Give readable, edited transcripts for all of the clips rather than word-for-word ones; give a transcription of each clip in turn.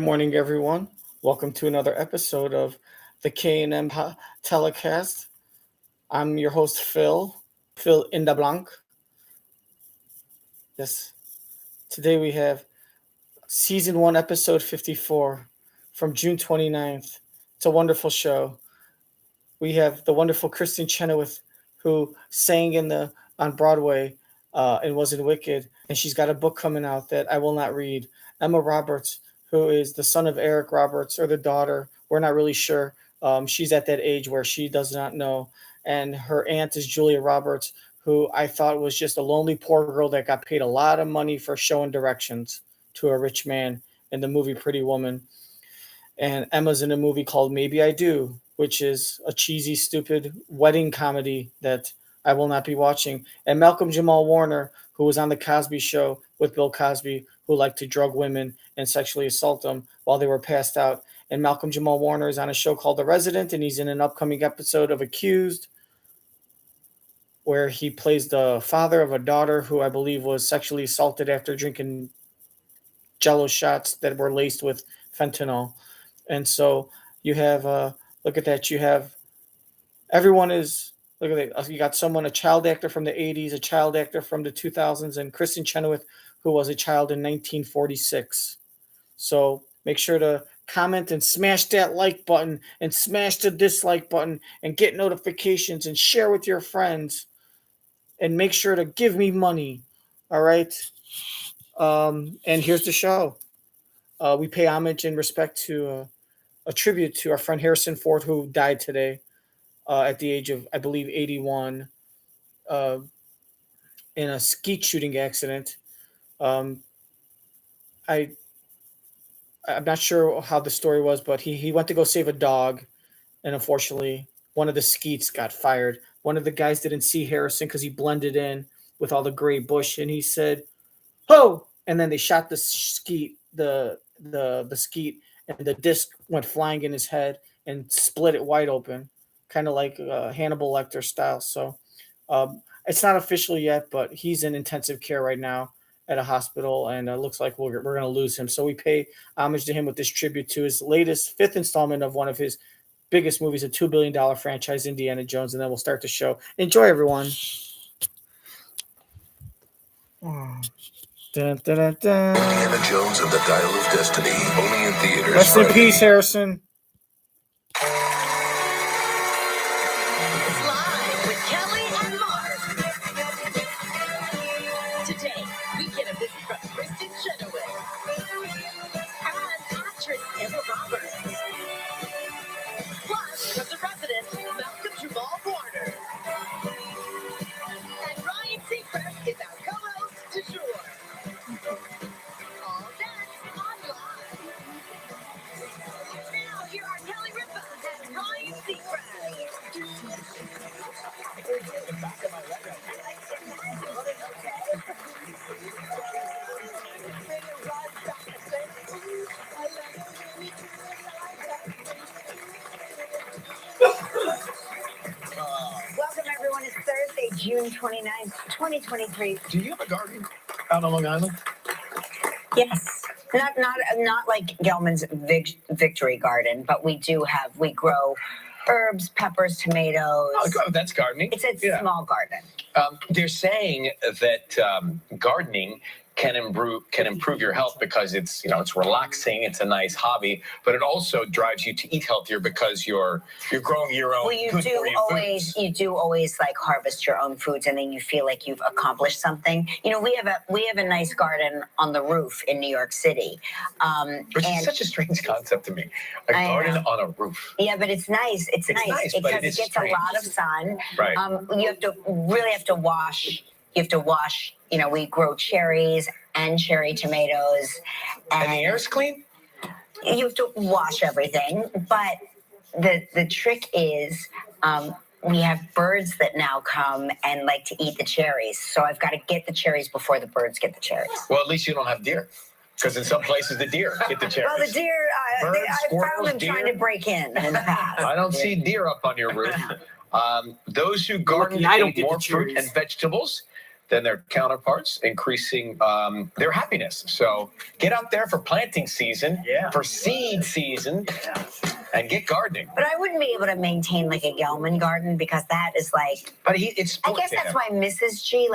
morning, everyone. Welcome to another episode of the K&M telecast. I'm your host, Phil Indablanc. Yes, today we have season 1, episode 54 from June 29th. It's a wonderful show. We have the wonderful Kristin Chenoweth, who sang on Broadway and was in Wicked, and she's got a book coming out that I will not read. Emma Roberts, who is the son of Eric Roberts or the daughter, we're not really sure. She's at that age where she does not know, and her aunt is Julia Roberts, who I thought was just a lonely poor girl that got paid a lot of money for showing directions to a rich man in the movie Pretty Woman. And Emma's in a movie called Maybe I Do, which is a cheesy, stupid wedding comedy that I will not be watching. And Malcolm-Jamal Warner, who was on The Cosby Show with Bill Cosby, who liked to drug women and sexually assault them while they were passed out. And Malcolm-Jamal Warner is on a show called The Resident, and he's in an upcoming episode of Accused, where he plays the father of a daughter who I believe was sexually assaulted after drinking Jello shots that were laced with fentanyl. And so you have, look at that, you have, everyone is, look at that, you got someone, a child actor from the 80s, a child actor from the 2000s, and Kristin Chenoweth, who was a child in 1946. So make sure to comment and smash that like button and smash the dislike button and get notifications and share with your friends and make sure to give me money. All right. And here's the show. We pay homage and respect to a tribute to our friend Harrison Ford, who died today at the age of, I believe, 81 in a skeet shooting accident. I'm not sure how the story was, but he went to go save a dog, and unfortunately, one of the skeets got fired. One of the guys didn't see Harrison because he blended in with all the gray bush, and he said, "Ho!" And then they shot the skeet, the skeet, and the disc went flying in his head and split it wide open, kind of like Hannibal Lecter style. So it's not official yet, but he's in intensive care right now at a hospital, and it looks like we're going to lose him. So we pay homage to him with this tribute to his latest 5th installment of one of his biggest movies, a $2 billion franchise, Indiana Jones, and then we'll start the show. Enjoy, everyone. Dun, dun, dun, dun. Indiana Jones and the Dial of Destiny, only in theaters. Rest in peace, Harrison. It's live with Kelly and Mark. Today, we get a visit from Kristin Chenoweth and actress Emma Roberts. Plus, from the resident, Malcolm-Jamal Warner. And Ryan Seacrest is our co-host to Shore. All that online. And now, here are Kelly Ripa and Ryan Seacrest. Welcome, everyone. It's Thursday, June 29th, 2023. Do you have a garden out on Long Island? Yes. Not like Gelman's Victory Garden, but we grow herbs, peppers, tomatoes. Oh, that's gardening. It's a small garden. They're saying that gardening can improve your health because it's relaxing, it's a nice hobby, but it also drives you to eat healthier because you're growing your own. Well, you do always like harvest your own foods, and then you feel like you've accomplished something. We have a nice garden on the roof in New York City, which is such a strange concept to me. A garden on a roof. Yeah, but it's nice. It's nice because it gets strange. A lot of sun. Right. You have to wash. You have to wash. We grow cherries and cherry tomatoes. And the air's clean? You have to wash everything. But the trick is we have birds that now come and like to eat the cherries. So I've got to get the cherries before the birds get the cherries. Well, at least you don't have deer. Because in some places the deer get the cherries. Well, the deer, I found them trying to break in the past. I don't see deer up on your roof. Those who garden eat more fruit and vegetables. than their counterparts, increasing their happiness. So get out there for planting season, for seed season, and get gardening. But I wouldn't be able to maintain like a Gelman garden because that is like. But it's. I guess that's why Mrs. G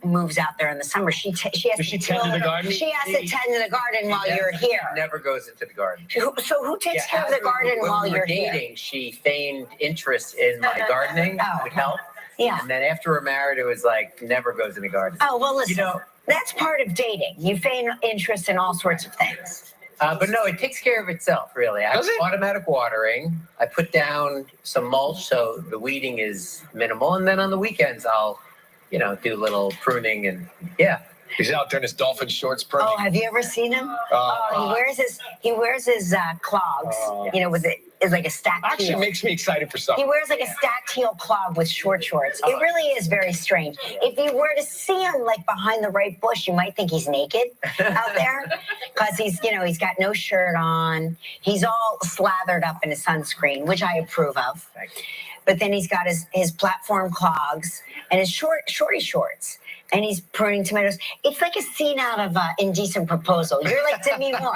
moves out there in the summer. She has Does she tend to the garden? She has to tend to the garden while you're here. Never goes into the garden. So who takes care of the garden while you're dating, here? She feigned interest in my gardening with help. Yeah. And then after we're married, it was like never goes in the garden. Oh well, listen. That's part of dating. You feign interest in all sorts of things. But no, it takes care of itself, really. I have automatic watering. I put down some mulch so the weeding is minimal. And then on the weekends, I'll, do a little pruning and He's out there in his dolphin shorts pruning. Oh, have you ever seen him? He wears his clogs, it's like a stacked heel. Actually makes me excited for something. He wears like a stacked heel clog with short shorts. It really is very strange. If you were to see him like behind the right bush, you might think he's naked out there because he's got no shirt on. He's all slathered up in his sunscreen, which I approve of. But then he's got his platform clogs and his shorty shorts. And he's pruning tomatoes. It's like a scene out of Indecent Proposal. You're like Demi Moore.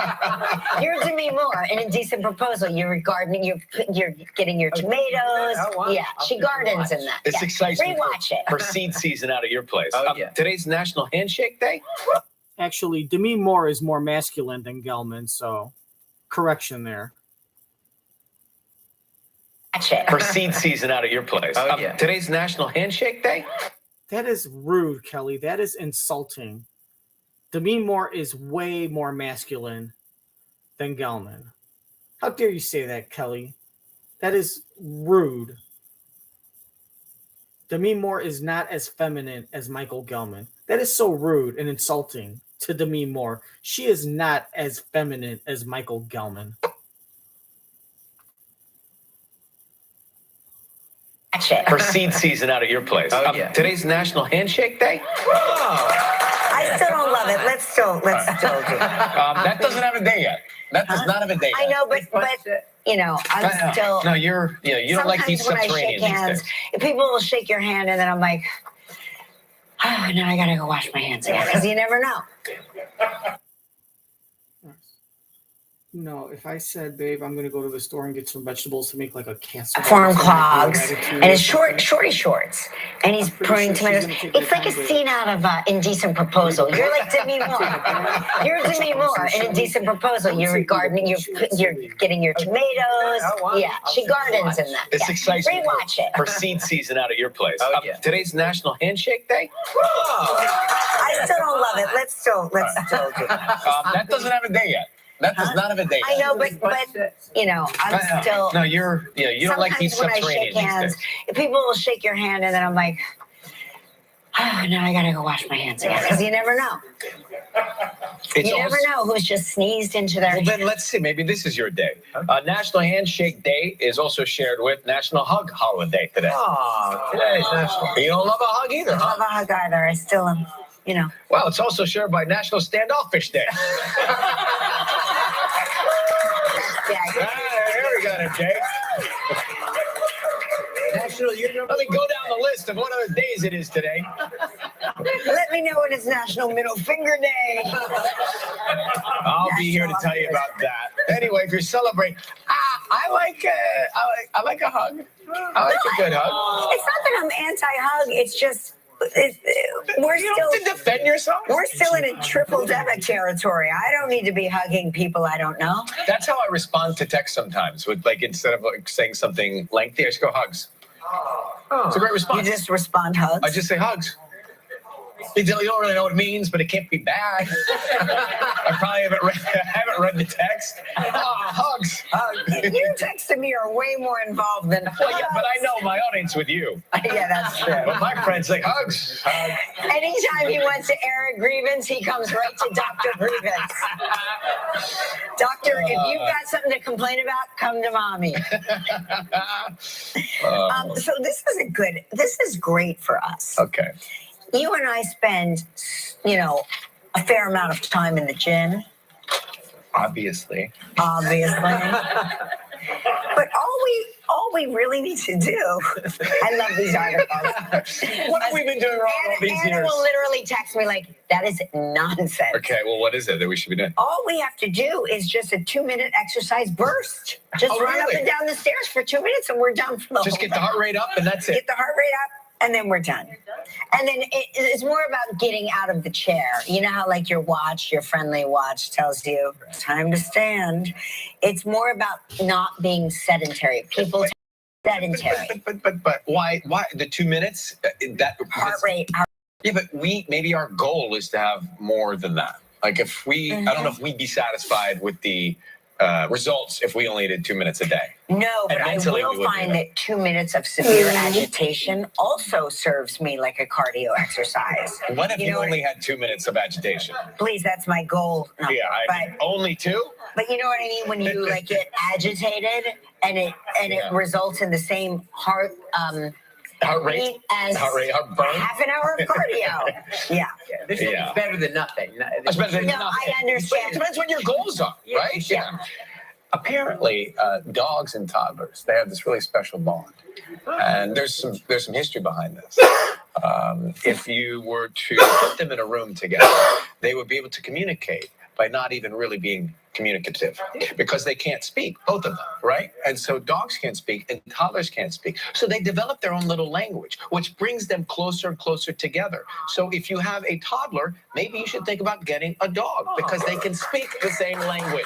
You're Demi Moore in Indecent Proposal. You're gardening. You're getting your tomatoes. She gardens in that. It's exciting. Rewatch it for seed season out at your place. Oh, Today's National Handshake Day. Actually, Demi Moore is more masculine than Gelman, so correction there. For seed season out at your place. Today's National Handshake Day. That is rude, Kelly. That is insulting. Demi Moore is way more masculine than Gelman. How dare you say that, Kelly? That is rude. Demi Moore is not as feminine as Michael Gelman. That is so rude and insulting to Demi Moore. She is not as feminine as Michael Gelman. For seed season out at your place. Today's National Handshake Day. I still don't love it. Let's still do it. That doesn't have a day yet. That does not have a day yet. I know, but I'm still. No, you don't like these Sometimes when I shake hands, people will shake your hand, and then I'm like, now I gotta go wash my hands again because you never know. No, if I said, babe, I'm going to go to the store and get some vegetables to make like a casserole. Farm clogs and his shorty shorts. And he's pruning tomatoes. It's like a scene out of Indecent Proposal. You're like Demi Moore. You're Demi Moore in Indecent Proposal. You're gardening. You're getting your tomatoes. She gardens in that. It's exciting. Rewatch it. For seed season out at your place. Today's National Handshake Day. I still don't love it. Let's still do it. That doesn't have a day yet. That does not have a day. I know, but I'm still. No, you don't like these Sometimes when I shake hands, people will shake your hand, and then I'm like, now I gotta go wash my hands again because you never know. You never know who's just sneezed into their. Well, then let's see. Maybe this is your day. National Handshake Day is also shared with National Hug Holiday today. Oh, today's National. You don't love a hug either, I don't love a hug either. I still am. Well, it's also shared by National Standoffish Day. Here we got it, Jay. Let me go down the list of what other days it is today. Let me know when it's National Middle Finger Day. I'll be here to tell you about that. Anyway, if you're celebrating, I like a hug. I like a good hug. It's not that I'm anti-hug. It's just. We're You still don't have to defend yourself. We're still in a triple debit territory. I don't need to be hugging people I don't know. That's how I respond to text sometimes. With instead of saying something lengthy, I just go hugs. It's a great response. You just respond hugs. I just say hugs. You don't really know what it means, but it can't be bad. I probably haven't read the text. Hugs. You texting me are way more involved than hugs. Well, yeah, but I know my audience with you. Yeah, that's true. But my friends like hugs. Anytime he wants to air a grievance, he comes right to Dr. Grievance. Doctor, if you've got something to complain about, come to mommy. So this is great for us. Okay. You and I spend, a fair amount of time in the gym. Obviously. But all we really need to do. I love these articles. What have we been doing wrong all these Anna years? will literally text me like, that is nonsense. Okay, well, what is it that we should be doing? All we have to do is just a 2-minute exercise burst. Just run up really? and down the stairs for 2 minutes and we're done for the Just whole get the heart rate up and that's Get it. the heart rate up and then we're done. And then it's more about getting out of the chair. You know how like your friendly watch tells you time to stand. It's more about not being sedentary. People sedentary. But why the 2 minutes? Heart rate. Yeah, but maybe our goal is to have more than that. Like if we, I don't know if we'd be satisfied with the results if we only did 2 minutes a day. No, but And I mentally we will would find do that 2 minutes of severe agitation also serves me like a cardio exercise. What if you know only had 2 minutes of agitation? Please, that's my goal. No, Yeah, but only 2? But you know what I mean? When you like get agitated and it results in the same heart rate as heart burn. half an hour of cardio. Yeah. This is better than nothing. It's better than No, nothing. I understand. It depends what your goals are, right? Yeah. Apparently, dogs and toddlers, they have this really special bond. And there's some history behind this. If you were to put them in a room together, they would be able to communicate by not even really being communicative because they can't speak, both of them, right? And so dogs can't speak and toddlers can't speak. So they develop their own little language, which brings them closer and closer together. So if you have a toddler, maybe you should think about getting a dog because they can speak the same language.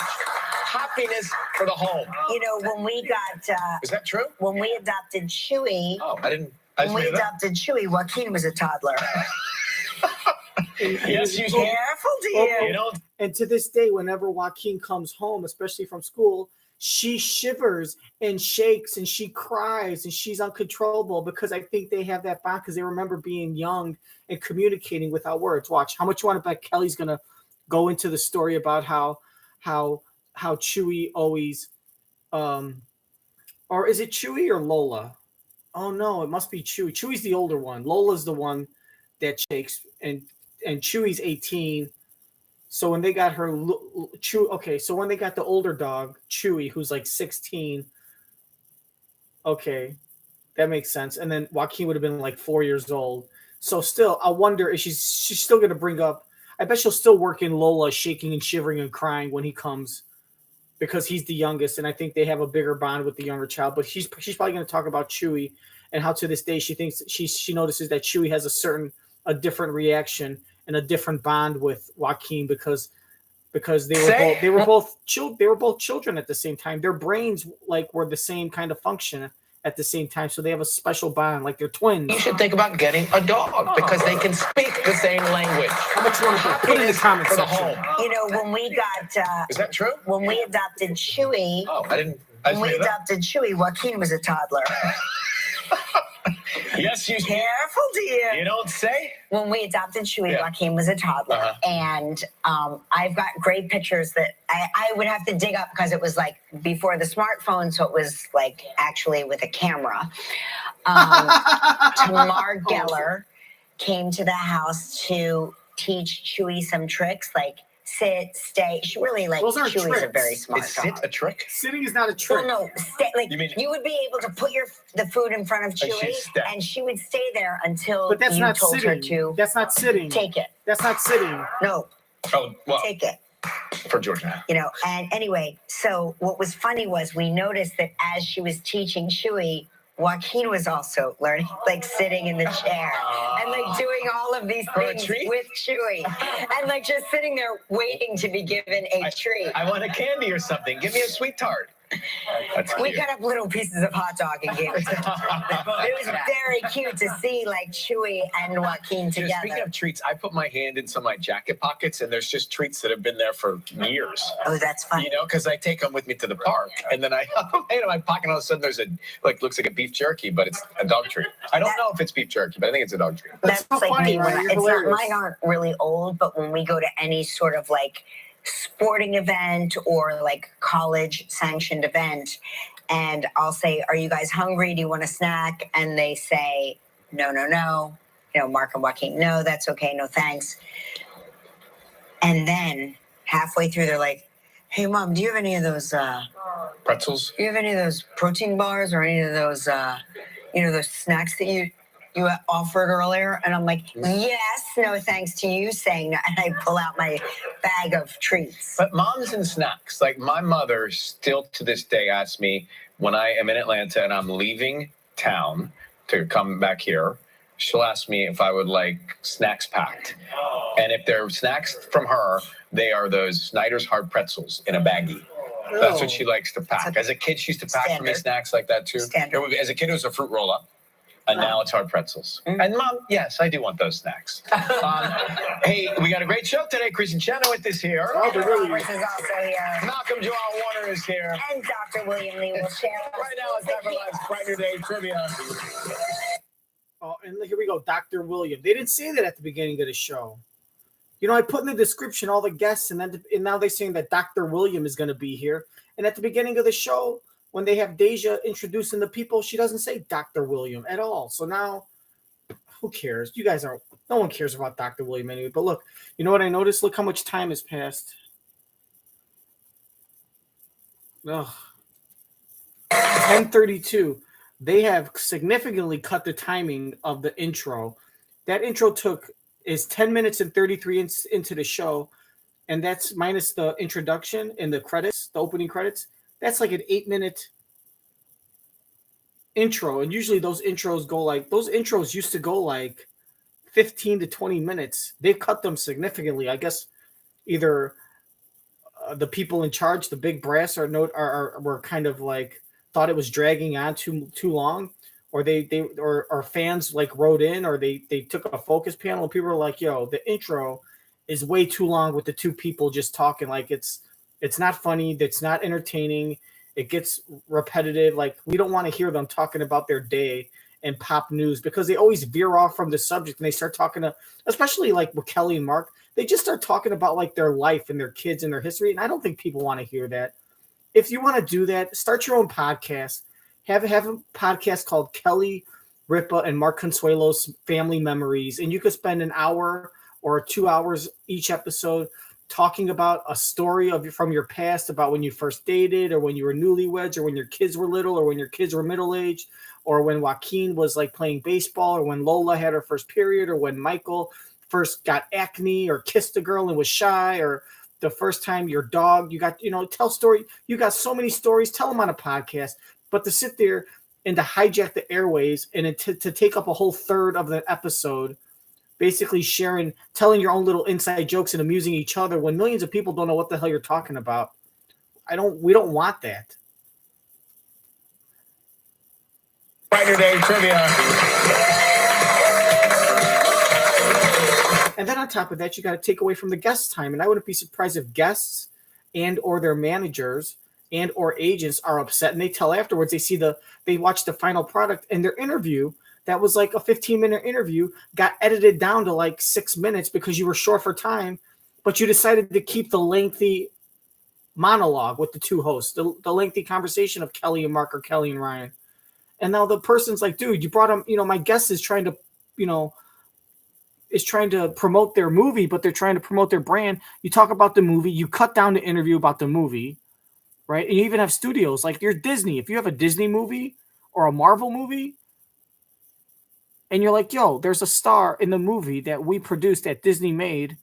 Happiness for the home. You know, when we got Is that true? when we adopted Chewy, Oh, I just when we made it up. adopted Chewy, Joaquin was a toddler. Yes, you Careful, dear. You know, And to this day, whenever Joaquin comes home, especially from school, she shivers and shakes and she cries and she's uncontrollable because I think they have that bond because they remember being young and communicating without words. Watch how much you want to bet Kelly's gonna go into the story about how Chewy always, or is it Chewy or Lola? Oh no, it must be Chewy. Chewy's the older one. Lola's the one that shakes, and Chewy's 18. So when they got her so when they got the older dog, Chewy, who's like 16, okay, that makes sense. And then Joaquin would have been like 4 years old. So still, I wonder if she's still gonna bring up. I bet she'll still work in Lola shaking and shivering and crying when he comes, because he's the youngest, and I think they have a bigger bond with the younger child. But she's probably gonna talk about Chewy and how to this day she thinks she notices that Chewy has a different reaction and a different bond with Joaquin because they were both children at the same time. Their brains like were the same kind of function at the same time, so they have a special bond, like they're twins. you should think about getting a dog because they can speak the same language. How much you want to put in the comment for the section? home. You know, when we got Is that true? when we adopted Chewy, Oh, I just when we made it up. adopted Chewy, Joaquin was a toddler. Yes, you Careful, dear. You don't say? When we adopted Chewy, Yeah. Joaquin was a toddler. Uh-huh. And I've got great pictures that I would have to dig up because it was like before the smartphone, so it was like actually with a camera. Tamar Geller came to the house to teach Chewy some tricks like sit, stay. She really like Those aren't Chewy's a tricks. very smart Is dog. sit a trick? Sitting is not a Well, trick. no, stay, like You mean- you would be able to put the food in front of Like Chewy, she'd stay. and she would stay there until But that's you not told her sitting. to That's not sitting. take it. That's not sitting. No, Oh, well, take it. for Georgia. You know, and anyway, so what was funny was we noticed that as she was teaching Chewy, Joaquin was also learning, like sitting in the chair and like doing all of these For a things treat? with Chewy and like just sitting there waiting to be given a treat. I want a candy or something. Give me a sweet tart. That's We cute. cut up little pieces of hot dog and gave it to them. It was very cute to see like Chewy and Joaquin You know, speaking together. of treats, I put my hand in some of my jacket pockets, and there's just treats that have been there for years. Oh, that's funny. You know, because I take them with me to the park, and then I in my pocket, and all of a sudden there's looks like a beef jerky, but it's a dog treat. I don't know if it's beef jerky, but I think it's a dog treat. That's so like funny, me when right? You're it's not, hilarious. mine aren't really old, but when we go to any sort of like sporting event or like college sanctioned event, and I'll say, "Are you guys hungry? Do you want a snack?" And they say, "No, no, no." You know, Mark and Joaquin, "No, that's okay. No, thanks." And then halfway through, they're like, "Hey, Mom, do you have any of those Pretzels? Do you have any of those protein bars or any of those, those snacks that you offered earlier? And I'm like, yes, no thanks to you saying that. And I pull out my bag of treats. But moms and snacks. Like my mother still to this day asks me when I am in Atlanta and I'm leaving town to come back here, she'll ask me if I would like snacks packed. And if they're snacks from her, they are those Snyder's hard pretzels in a baggie. That's what she likes to pack. As a kid, she used to pack for me snacks like that too. As a kid, it was a fruit roll-up. And now it's hard pretzels. And Mom, yes, I do want those snacks. Hey, we got a great show today. Kristin Chenoweth is here. Robert is also here. Malcolm-Jamal Warner is here. And Dr. William Lee will share. Right now, it's time for Live's Brighter Day Trivia. Oh, and here we go, Dr. William. They didn't say that at the beginning of the show. You know, I put in the description all the guests, and now they're saying that Dr. William is going to be here. And at the beginning of the show, when they have Deja introducing the people, she doesn't say Dr. William at all. So now, who cares? You guys aren't. No one cares about Dr. William anyway. But look, you know what I noticed? Look how much time has passed. Ugh. 10:32. They have significantly cut the timing of the intro. That intro is 10 minutes and 33 into the show, and that's minus the introduction and the credits, the opening credits. That's like an 8-minute intro, and usually those intros used to go like 15 to 20 minutes. They've cut them significantly. I guess either the people in charge, the big brass, were kind of like thought it was dragging on too long, or or fans like wrote in, or they took a focus panel and people were like, "Yo, the intro is way too long with the two people just talking. Like it's not funny. It's not entertaining. It gets repetitive. Like we don't want to hear them talking about their day and pop news because they always veer off from the subject and they start talking to, especially like with Kelly and Mark, they just start talking about like their life and their kids and their history. And I don't think people want to hear that. If you want to do that, start your own podcast. Have a podcast called Kelly Ripa and Mark Consuelo's Family Memories, and you could spend an hour or 2 hours each episode talking about a story from your past, about when you first dated, or when you were newlyweds, or when your kids were little, or when your kids were middle-aged, or when Joaquin was like playing baseball, or when Lola had her first period, or when Michael first got acne or kissed a girl and was shy, or the first time your dog, tell story. You got so many stories, tell them on a podcast. But to sit there and to hijack the airways and to take up a whole third of the episode, basically telling your own little inside jokes and amusing each other when millions of people don't know what the hell you're talking about. We don't want that. Brighter Day Trivia. And then on top of that, you got to take away from the guest time. And I wouldn't be surprised if guests and or their managers and or agents are upset and they tell afterwards, they watch the final product and their interview that was like a 15-minute interview got edited down to like 6 minutes because you were short for time, but you decided to keep the lengthy monologue with the two hosts, the lengthy conversation of Kelly and Mark or Kelly and Ryan. And now the person's like, dude, you brought him, my guest is trying to promote their movie, but they're trying to promote their brand. You talk about the movie, you cut down the interview about the movie, right? And you even have studios like you're Disney. If you have a Disney movie or a Marvel movie, and you're like, yo, there's a star in the movie that we produced that Disney made,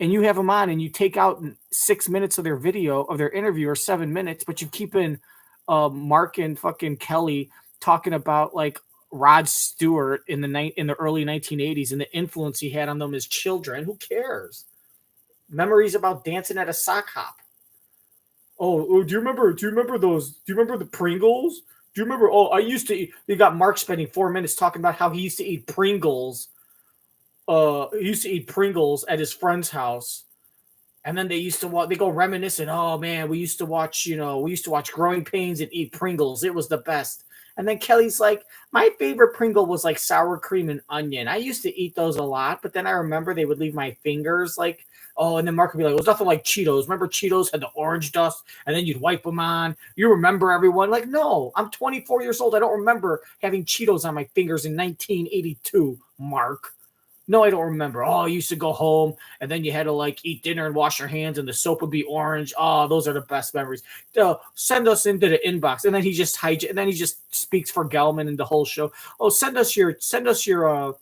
and you have them on and you take out 6 minutes of their video, of their interview, or 7 minutes, but you keep in Mark and fucking Kelly talking about like Rod Stewart in the early 1980s and the influence he had on them as children. Who cares? Memories about dancing at a sock hop. Oh, do you remember those? Do you remember the Pringles? Do you remember? Oh, I used to eat. You got Mark spending 4 minutes talking about how he used to eat Pringles. He used to eat Pringles at his friend's house. And then they go reminiscing. Oh man, we used to watch Growing Pains and eat Pringles. It was the best. And then Kelly's like, my favorite Pringle was like sour cream and onion. I used to eat those a lot, but then I remember they would leave my fingers like, oh, and then Mark would be like, it was nothing like Cheetos. Remember Cheetos had the orange dust and then you'd wipe them on. You remember everyone? Like, no, I'm 24 years old. I don't remember having Cheetos on my fingers in 1982, Mark. No, I don't remember. Oh, you used to go home and then you had to like eat dinner and wash your hands and the soap would be orange. Oh, those are the best memories. Send us into the inbox. And then he just speaks for Gelman and the whole show. Oh, send us your Cheeto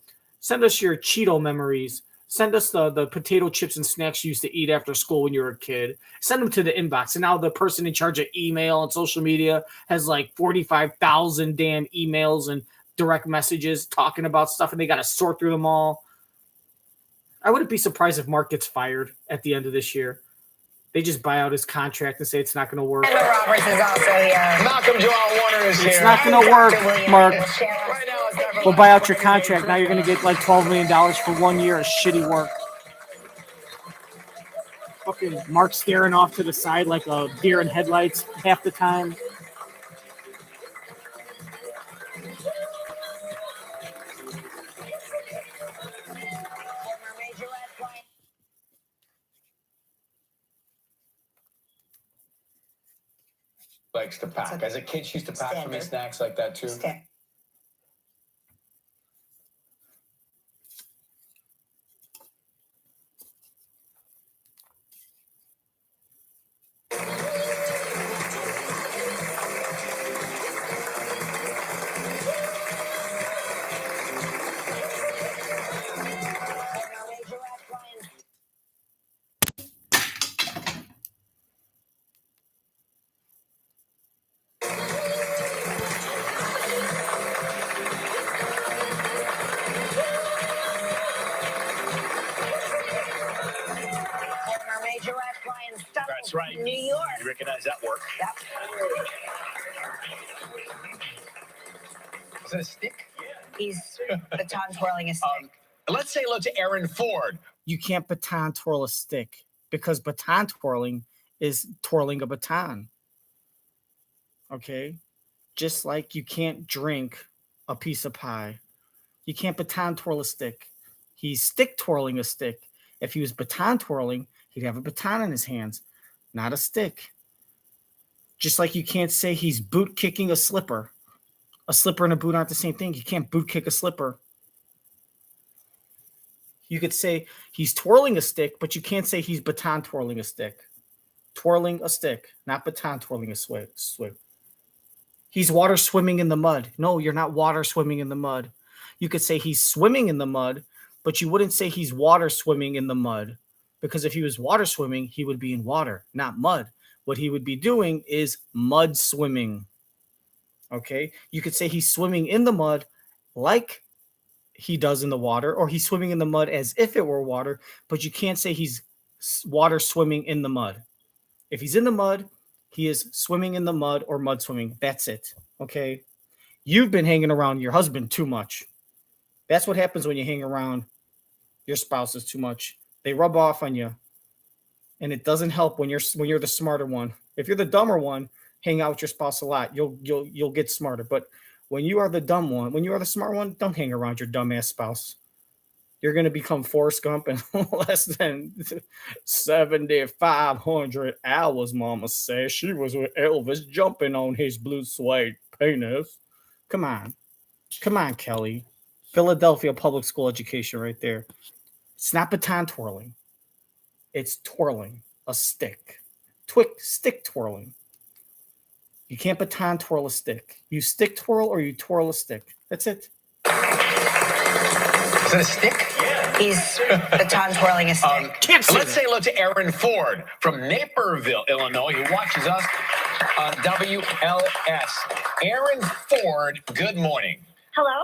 memories. Send us the potato chips and snacks you used to eat after school when you were a kid. Send them to the inbox. And now the person in charge of email and social media has like 45,000 damn emails and direct messages talking about stuff, and they got to sort through them all. I wouldn't be surprised if Mark gets fired at the end of this year. They just buy out his contract and say it's not going to work. Emma Roberts is also here. Malcolm-Jamal Warner is here. It's not going to work, Mark. Right now, it's time for We'll buy out your contract. Now you're going to get like $12 million for 1 year of shitty work. Fucking Mark staring off to the side like a deer in headlights half the time. likes to pack. As a kid, she used to pack for me snacks like that too. That's right. New York. You recognize that work. Yep. Is that a stick? He's baton twirling a stick. Let's say hello to Aaron Ford. You can't baton twirl a stick because baton twirling is twirling a baton. Okay? Just like you can't drink a piece of pie. You can't baton twirl a stick. He's stick twirling a stick. If he was baton twirling, he'd have a baton in his hands, not a stick. Just like you can't say he's boot kicking a slipper. A slipper and a boot aren't the same thing. You can't boot kick a slipper. You could say he's twirling a stick, but you can't say he's baton twirling a stick. Twirling a stick, not baton twirling a swing. He's water swimming in the mud. No, you're not water swimming in the mud. You could say he's swimming in the mud, but you wouldn't say he's water swimming in the mud. Because if he was water swimming, he would be in water, not mud. What he would be doing is mud swimming. Okay? You could say he's swimming in the mud like he does in the water, or he's swimming in the mud as if it were water, but you can't say he's water swimming in the mud. If he's in the mud, he is swimming in the mud or mud swimming. That's it. Okay? You've been hanging around your husband too much. That's what happens when you hang around your spouses too much. They rub off on you. And it doesn't help when you're the smarter one. If you're the dumber one, hang out with your spouse a lot. You'll get smarter. But when you are the dumb one, when you are the smart one, don't hang around your dumbass spouse. You're going to become Forrest Gump in less than 7,500 hours, Mama says. She was with Elvis jumping on his blue suede penis. Come on. Come on, Kelly. Philadelphia public school education right there. It's not baton twirling. It's twirling a stick. Stick twirling. You can't baton twirl a stick. You stick twirl or you twirl a stick. That's it. Is that a stick? He's baton twirling a stick. Let's say hello to Aaron Ford from Naperville, Illinois, who watches us on WLS. Aaron Ford, good morning. Hello?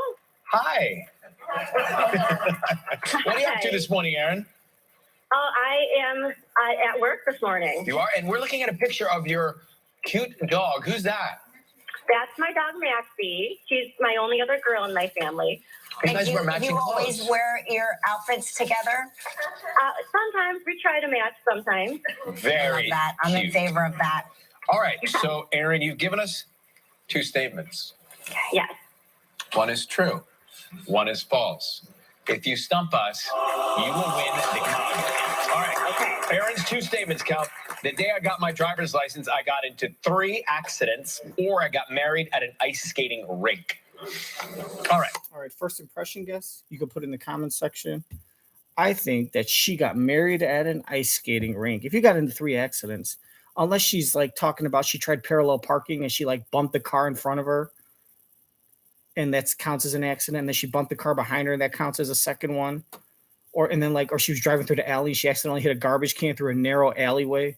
Hi. What are you up to this morning, Aaron? Oh, I am at work this morning. You are? And we're looking at a picture of your cute dog. Who's that? That's my dog, Maxie. She's my only other girl in my family. It's nice we're matching you clothes. always wear your outfits together? Sometimes we try to match sometimes. Very I love that. I'm in cute. favor of that. All right. So, Aaron, you've given us two statements. Yes. One is true. One is false. If you stump us, you will win the contest. All right. Okay. Aaron's two statements, Cal. The day I got my driver's license, I got into 3 accidents, or I got married at an ice skating rink. All right. All right, first impression guess. You can put in the comments section. I think that she got married at an ice skating rink. If you got into 3 accidents, unless she's like talking about she tried parallel parking and she like bumped the car in front of her, and that counts as an accident, and then she bumped the car behind her, and that counts as a second one. Or she was driving through the alley, she accidentally hit a garbage can through a narrow alleyway.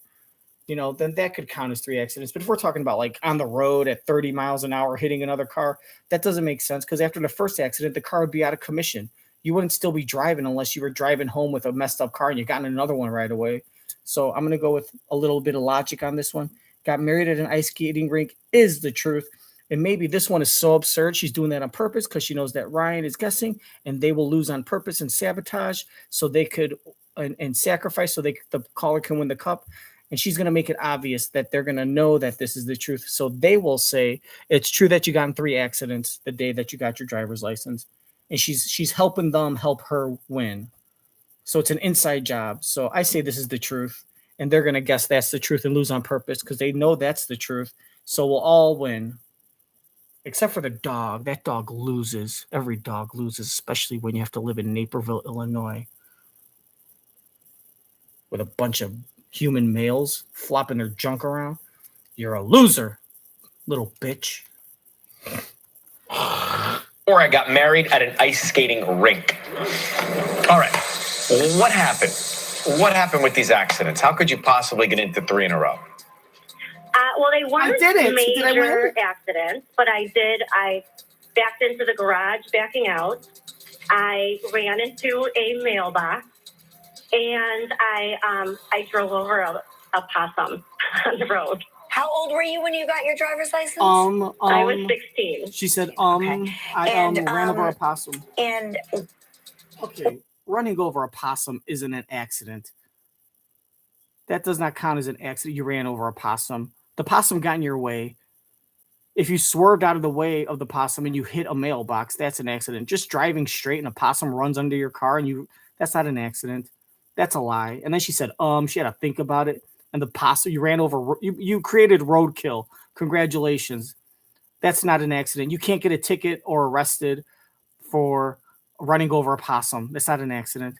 Then that could count as 3 accidents. But if we're talking about like on the road at 30 miles an hour hitting another car, that doesn't make sense, because after the first accident, the car would be out of commission. You wouldn't still be driving unless you were driving home with a messed up car and you got in another one right away. So I'm going to go with a little bit of logic on this one. Got married at an ice skating rink is the truth. And maybe this one is so absurd, she's doing that on purpose because she knows that Ryan is guessing and they will lose on purpose and sabotage so they could and sacrifice so the caller can win the cup. And she's going to make it obvious that they're going to know that this is the truth. So they will say, it's true that you got in 3 accidents the day that you got your driver's license. And she's helping them help her win. So it's an inside job. So I say this is the truth. And they're going to guess that's the truth and lose on purpose because they know that's the truth. So we'll all win. Except for the dog. That dog loses. Every dog loses, especially when you have to live in Naperville, Illinois, with a bunch of human males flopping their junk around. You're a loser, little bitch. Or I got married at an ice skating rink. All right. What happened? What happened with these accidents? How could you possibly get into 3 in a row? Well, they weren't Did I major win? accidents, but I backed into the garage backing out. I ran into a mailbox, and I drove over a possum on the road. How old were you when you got your driver's license? I was 16. She said, Okay. I ran over a possum. And Okay, running over a possum isn't an accident. That does not count as an accident. You ran over a possum. The possum got in your way. If you swerved out of the way of the possum and you hit a mailbox, that's an accident. Just driving straight and a possum runs under your car and that's not an accident. That's a lie. And then she said, she had to think about it. And the possum, you ran over, you created roadkill. Congratulations. That's not an accident. You can't get a ticket or arrested for running over a possum. That's not an accident.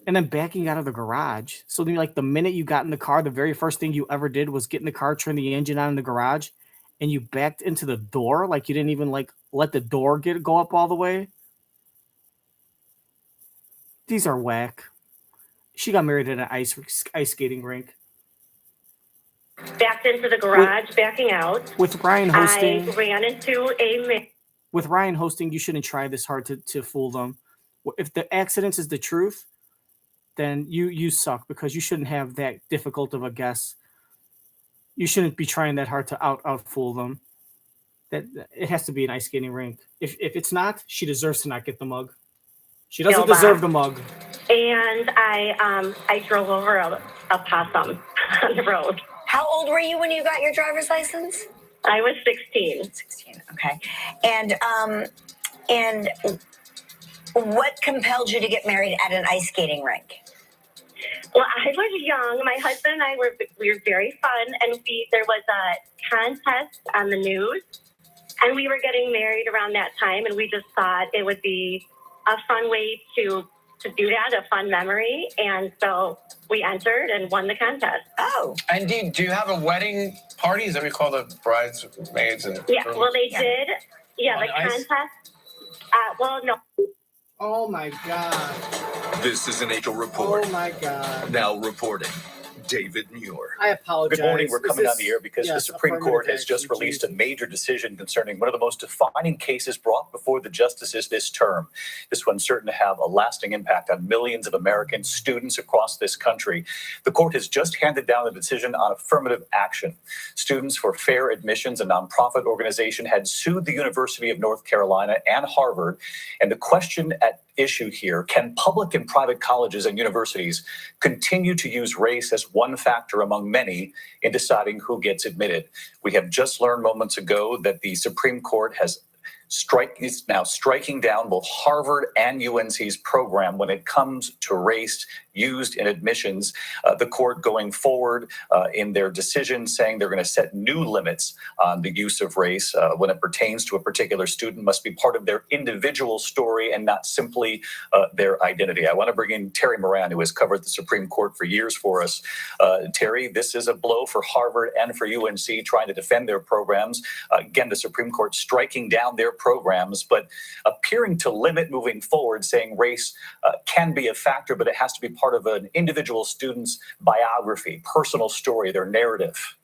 And then backing out of the garage. So then, like, the minute you got in the car, the very first thing you ever did was get in the car, turn the engine on in the garage, and you backed into the door. Like, you didn't even like let the door go up all the way. These are whack. She got married at an ice skating rink. Backed into the garage backing out. With Ryan hosting. I ran into a With Ryan hosting, you shouldn't try this hard to fool them. If the accidents is the truth, then you suck because you shouldn't have that difficult of a guess. You shouldn't be trying that hard to out fool them. That it has to be an ice skating rink. If it's not, she deserves to not get the mug. She doesn't deserve the mug. And I drove over a possum on the road. how old were you when you got your driver's license? I was 16. 16. Okay. And what compelled you to get married at an ice skating rink? Well, I was young. My husband and I were very fun, and there was a contest on the news, and we were getting married around that time, and we just thought it would be a fun way to do that, a fun memory, and so we entered and won the contest. Oh. And do you have a wedding party? Is that what we call the bridesmaids? Yeah, well, they did. Yeah, the contest. Well, no. Oh my God. This is an Angel Report. Oh my God. Now reporting, David Muir. I apologize. Good morning. We're coming on the air because the yes, Supreme Court has just affirmative released a action. major decision concerning one of the most defining cases brought before the justices this term. This one's certain to have a lasting impact on millions of American students across this country. The court has just handed down a decision on affirmative action. Students for Fair Admissions, a nonprofit organization, had sued the University of North Carolina and Harvard. And the question at issue here, can public and private colleges and universities continue to use race as one factor among many in deciding who gets admitted? We have just learned moments ago that the Supreme Court is now striking down both Harvard and UNC's program when it comes to race used in admissions. The court going forward in their decision saying they're going to set new limits on the use of race when it pertains to a particular student must be part of their individual story and not simply their identity. I want to bring in Terry Moran, who has covered the Supreme Court for years for us. Terry, this is a blow for Harvard and for UNC trying to defend their programs. Again, the Supreme Court striking down their programs, but appearing to limit moving forward, saying race can be a factor, but it has to be part of an individual student's biography, personal story, their narrative.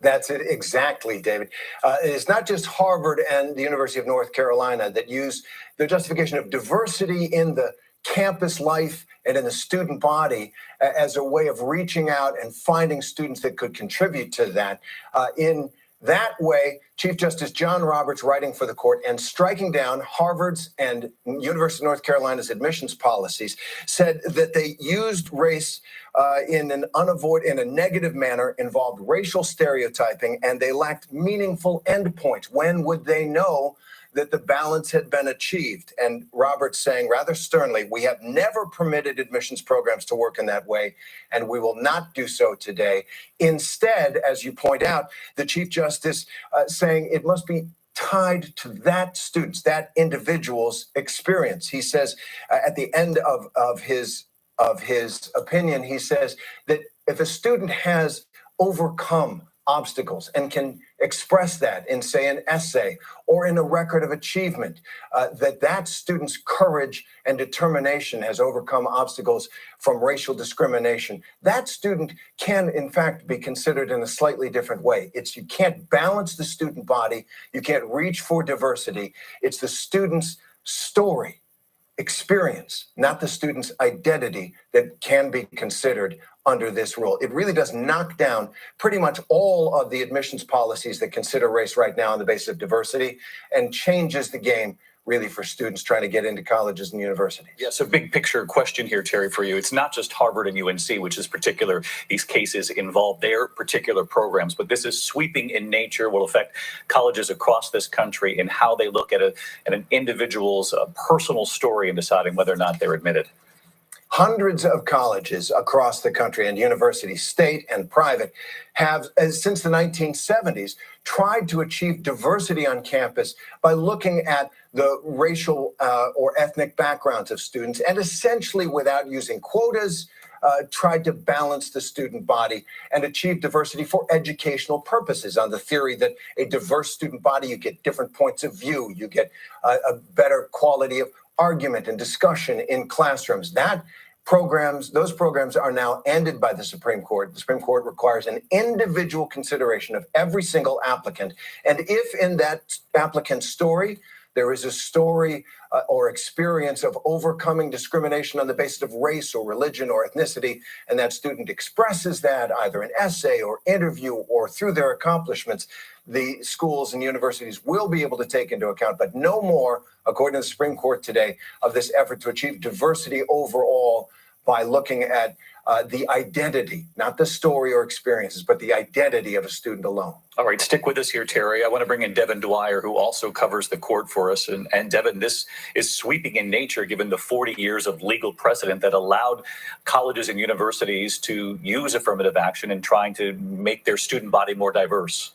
That's it exactly, David. It's not just Harvard and the University of North Carolina that use the justification of diversity in the campus life and in the student body as a way of reaching out and finding students that could contribute to that. In that way, Chief Justice John Roberts, writing for the court and striking down Harvard's and University of North Carolina's admissions policies, said that they used race in a negative manner, involved racial stereotyping, and they lacked meaningful endpoints. When would they know that the balance had been achieved? And Roberts saying rather sternly, we have never permitted admissions programs to work in that way, and we will not do so today. Instead, as you point out, the Chief Justice saying it must be tied to that student's, that individual's experience. He says at the end of his opinion, he says that if a student has overcome obstacles and can express that in, say, an essay or in a record of achievement, that student's courage and determination has overcome obstacles from racial discrimination. That student can, in fact, be considered in a slightly different way. You can't balance the student body. You can't reach for diversity. It's the student's story, experience, not the student's identity, that can be considered under this rule. It really does knock down pretty much all of the admissions policies that consider race right now on the basis of diversity and changes the game really for students trying to get into colleges and universities. Yes, a big picture question here, Terry, for you. It's not just Harvard and UNC, which is particular. These cases involve their particular programs, but this is sweeping in nature, will affect colleges across this country and how they look at an individual's personal story in deciding whether or not they're admitted. Hundreds of colleges across the country and universities, state and private, have, since the 1970s, tried to achieve diversity on campus by looking at the racial or ethnic backgrounds of students and essentially, without using quotas, tried to balance the student body and achieve diversity for educational purposes on the theory that a diverse student body, you get different points of view, you get a better quality of argument and discussion in classrooms. Those programs are now ended by the Supreme Court. The Supreme Court requires an individual consideration of every single applicant. And if in that applicant's story, there is a story or experience of overcoming discrimination on the basis of race or religion or ethnicity, and that student expresses that either in essay or interview or through their accomplishments, the schools and universities will be able to take into account, but no more, according to the Supreme Court today, of this effort to achieve diversity overall by looking at the identity, not the story or experiences, but the identity of a student alone. All right, stick with us here, Terry. I want to bring in Devin Dwyer, who also covers the court for us. And Devin, this is sweeping in nature, given the 40 years of legal precedent that allowed colleges and universities to use affirmative action in trying to make their student body more diverse.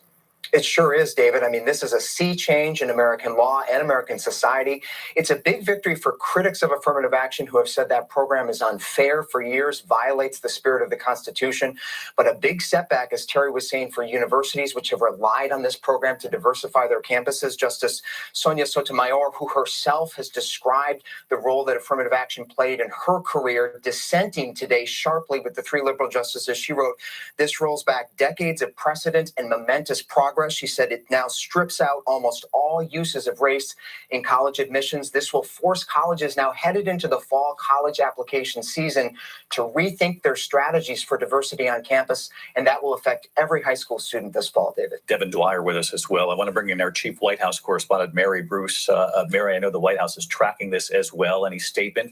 It sure is, David. I mean, this is a sea change in American law and American society. It's a big victory for critics of affirmative action who have said that program is unfair for years, violates the spirit of the Constitution. But a big setback, as Terry was saying, for universities which have relied on this program to diversify their campuses. Justice Sonia Sotomayor, who herself has described the role that affirmative action played in her career, dissenting today sharply with the three liberal justices. She wrote, "This rolls back decades of precedent and momentous progress." She said it now strips out almost all uses of race in college admissions. This will force colleges now headed into the fall college application season to rethink their strategies for diversity on campus, and that will affect every high school student this fall, David. Devin Dwyer with us as well. I want to bring in our chief White House correspondent, Mary Bruce. Mary, I know the White House is tracking this as well. Any statement?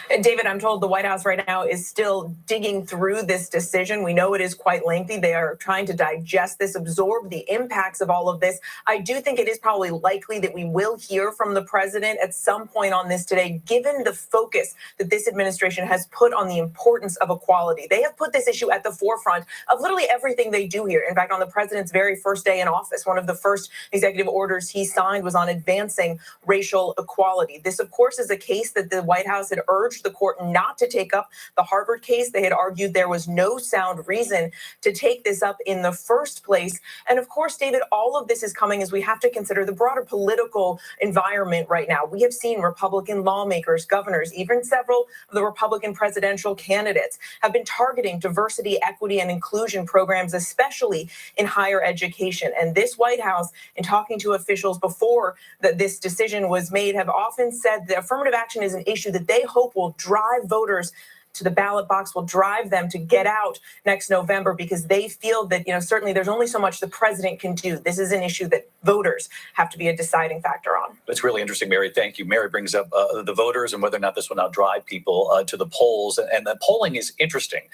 And David, I'm told the White House right now is still digging through this decision. We know it is quite lengthy. They are trying to digest this, absorb the impacts of all of this. I do think it is probably likely that we will hear from the president at some point on this today, given the focus that this administration has put on the importance of equality. They have put this issue at the forefront of literally everything they do here. In fact, on the president's very first day in office, one of the first executive orders he signed was on advancing racial equality. This, of course, is a case that the White House had urged the court not to take up. The Harvard case, they had argued there was no sound reason to take this up in the first place. And of course, David, all of this is coming as we have to consider the broader political environment right now. We have seen Republican lawmakers, governors, even several of the Republican presidential candidates have been targeting diversity, equity, and inclusion programs, especially in higher education. And this White House, in talking to officials before this decision was made, have often said that affirmative action is an issue that they hope will drive voters to the ballot box, will drive them to get out next November, because they feel that, certainly there's only so much the president can do. This is an issue that voters have to be a deciding factor on. That's really interesting, Mary. Thank you. Mary brings up the voters and whether or not this will now drive people to the polls. And the polling is interesting.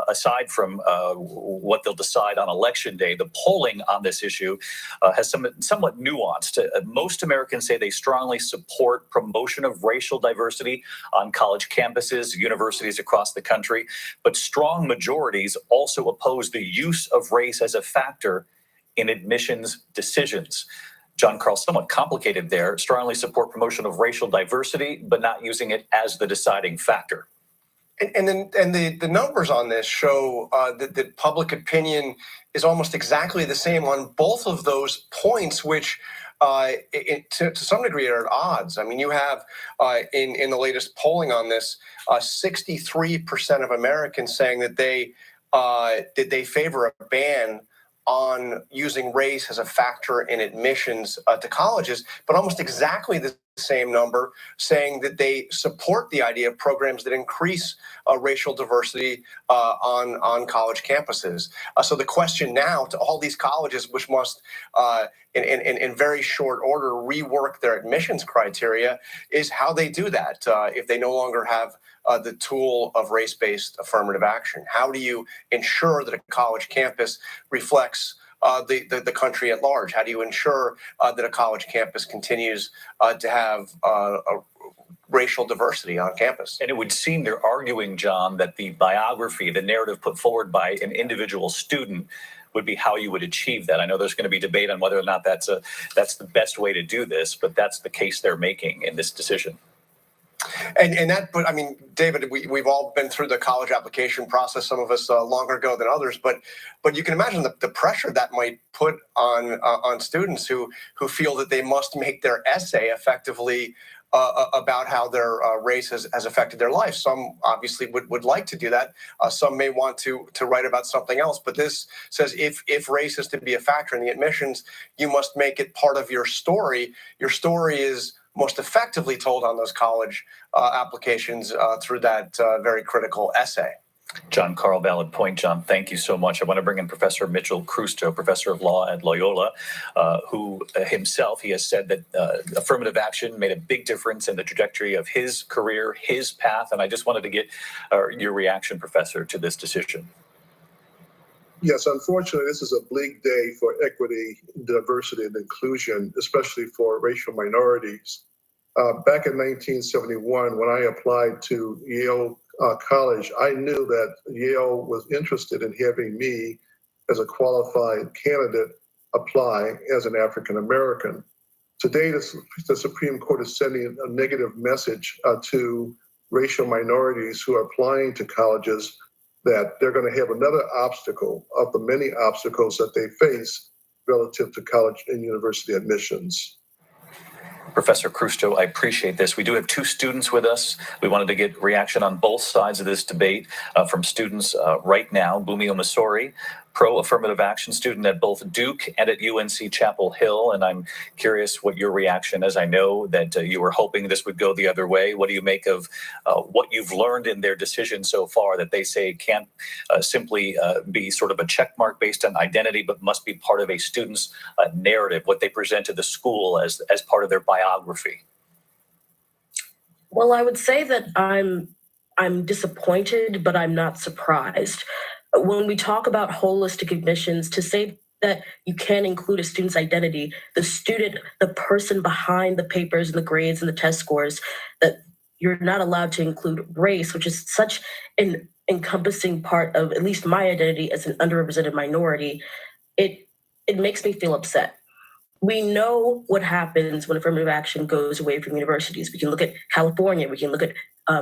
Aside from what they'll decide on Election Day, the polling on this issue has somewhat nuanced. Most Americans say they strongly support promotion of racial diversity on college campuses, universities across the country, but strong majorities also oppose the use of race as a factor in admissions decisions. John Carl, somewhat complicated there. Strongly support promotion of racial diversity, but not using it as the deciding factor. And the numbers on this show that public opinion is almost exactly the same on both of those points, which to some degree are at odds. I mean, you have in the latest polling on this, 63% of Americans saying that they favor a ban on using race as a factor in admissions to colleges, but almost exactly the same number saying that they support the idea of programs that increase racial diversity on college campuses. So the question now to all these colleges, which must in very short order rework their admissions criteria, is how they do that if they no longer have the tool of race-based affirmative action. How do you ensure that a college campus reflects the country at large? How do you ensure that a college campus continues to have a racial diversity on campus? And it would seem they're arguing, John, that the biography, the narrative put forward by an individual student would be how you would achieve that. I know there's going to be debate on whether or not that's the best way to do this, but that's the case they're making in this decision. And that, but I mean, David, we've all been through the college application process, some of us longer ago than others, but you can imagine the pressure that might put on students who feel that they must make their essay effectively about how their race has affected their life. Some obviously would like to do that. Some may want to write about something else. But this says if race is to be a factor in the admissions, you must make it part of your story. Your story is most effectively told on those college applications through that very critical essay. John Carl, valid point, John. Thank you so much. I want to bring in Professor Mitchell Krusto, professor of law at Loyola, who himself, he has said that affirmative action made a big difference in the trajectory of his career, his path. And I just wanted to get your reaction, Professor, to this decision. Yes, unfortunately, this is a bleak day for equity, diversity, and inclusion, especially for racial minorities. Back in 1971, when I applied to Yale College, I knew that Yale was interested in having me as a qualified candidate apply as an African American. Today, the Supreme Court is sending a negative message to racial minorities who are applying to colleges that they're going to have another obstacle of the many obstacles that they face relative to college and university admissions. Professor Krusto, I appreciate this. We do have two students with us. We wanted to get reaction on both sides of this debate from students right now. Bumi Omasori, pro-affirmative action student at both Duke and at UNC Chapel Hill. And I'm curious what your reaction is. I know that you were hoping this would go the other way. What do you make of what you've learned in their decision so far, that they say can't simply be sort of a check mark based on identity, but must be part of a student's narrative, what they present to the school as part of their biography? Well, I would say that I'm disappointed, but I'm not surprised. When we talk about holistic admissions, to say that you can include a student's identity, the student, the person behind the papers and the grades and the test scores, that you're not allowed to include race, which is such an encompassing part of at least my identity as an underrepresented minority, it makes me feel upset. We know what happens when affirmative action goes away from universities. We can look at California, we can look at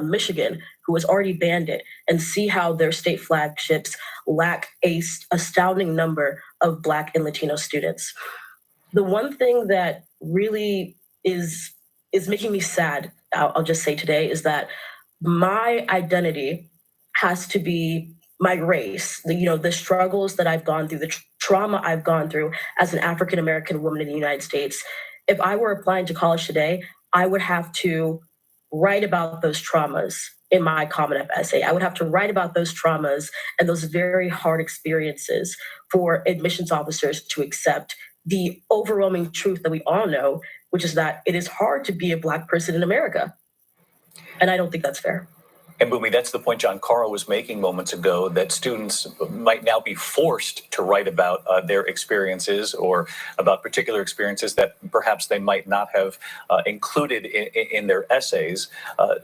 Michigan, who has already banned it, and see how their state flagships lack a astounding number of Black and Latino students. The one thing that really is making me sad, I'll just say today, is that my identity has to be my race, the struggles that I've gone through, the trauma I've gone through as an African American woman in the United States. If I were applying to college today, I would have to write about those traumas in my Common App essay. I would have to write about those traumas and those very hard experiences for admissions officers to accept the overwhelming truth that we all know, which is that it is hard to be a Black person in America. And I don't think that's fair. And Bumi, that's the point John Carl was making moments ago, that students might now be forced to write about their experiences, or about particular experiences that perhaps they might not have included in their essays,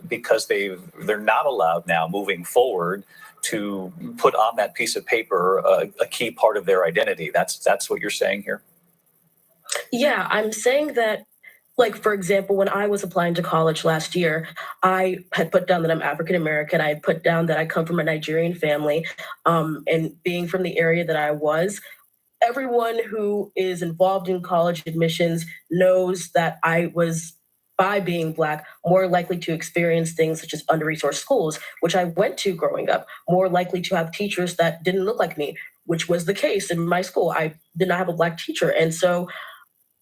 because they're not allowed now moving forward to put on that piece of paper a key part of their identity. That's what you're saying here? Yeah, I'm saying that, like, for example, when I was applying to college last year, I had put down that I'm African American. I had put down that I come from a Nigerian family. And being from the area that I was, everyone who is involved in college admissions knows that I was, by being Black, more likely to experience things such as under-resourced schools, which I went to growing up, more likely to have teachers that didn't look like me, which was the case in my school. I did not have a Black teacher. And so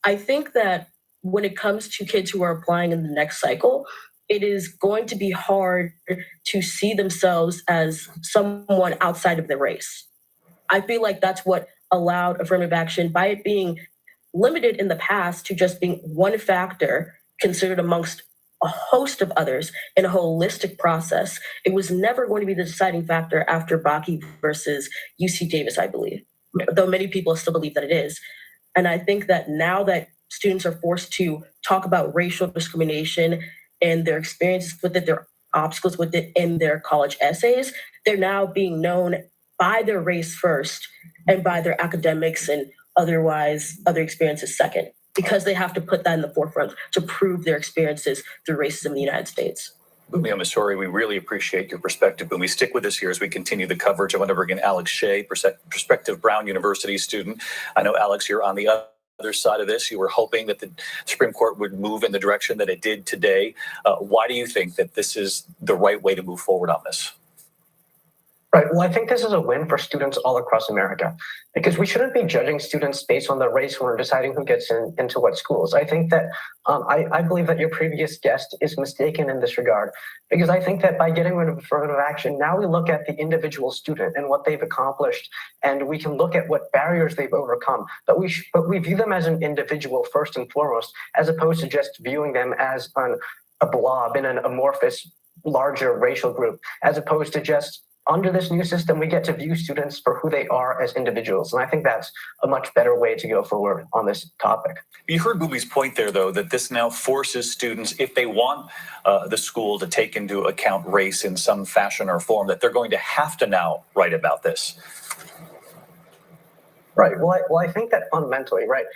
I think that when it comes to kids who are applying in the next cycle, it is going to be hard to see themselves as someone outside of their race. I feel like that's what allowed affirmative action, by it being limited in the past to just being one factor considered amongst a host of others in a holistic process. It was never going to be the deciding factor after Bakke versus UC Davis, I believe, though many people still believe that it is. And I think that now that students are forced to talk about racial discrimination and their experiences with it, their obstacles with it in their college essays, they're now being known by their race first and by their academics and otherwise other experiences second, because they have to put that in the forefront to prove their experiences through racism in the United States. Bumi Amasori, we really appreciate your perspective. Bumi, stick with us here as we continue the coverage. I want to bring in Alex Shea, prospective Brown University student. I know, Alex, you're on the other side of this. You were hoping that the Supreme Court would move in the direction that it did today. Why do you think that this is the right way to move forward on this? Right. Well, I think this is a win for students all across America, because we shouldn't be judging students based on their race when we're deciding who gets into what schools. I think that I believe that your previous guest is mistaken in this regard, because I think that by getting rid of affirmative action, now we look at the individual student and what they've accomplished, and we can look at what barriers they've overcome. But we view them as an individual first and foremost, as opposed to just viewing them as a blob in an amorphous, larger racial group, as opposed to just, under this new system, we get to view students for who they are as individuals. And I think that's a much better way to go forward on this topic. You heard Bumi's point there, though, that this now forces students, if they want the school to take into account race in some fashion or form, that they're going to have to now write about this. Right. Well, I think that fundamentally, right,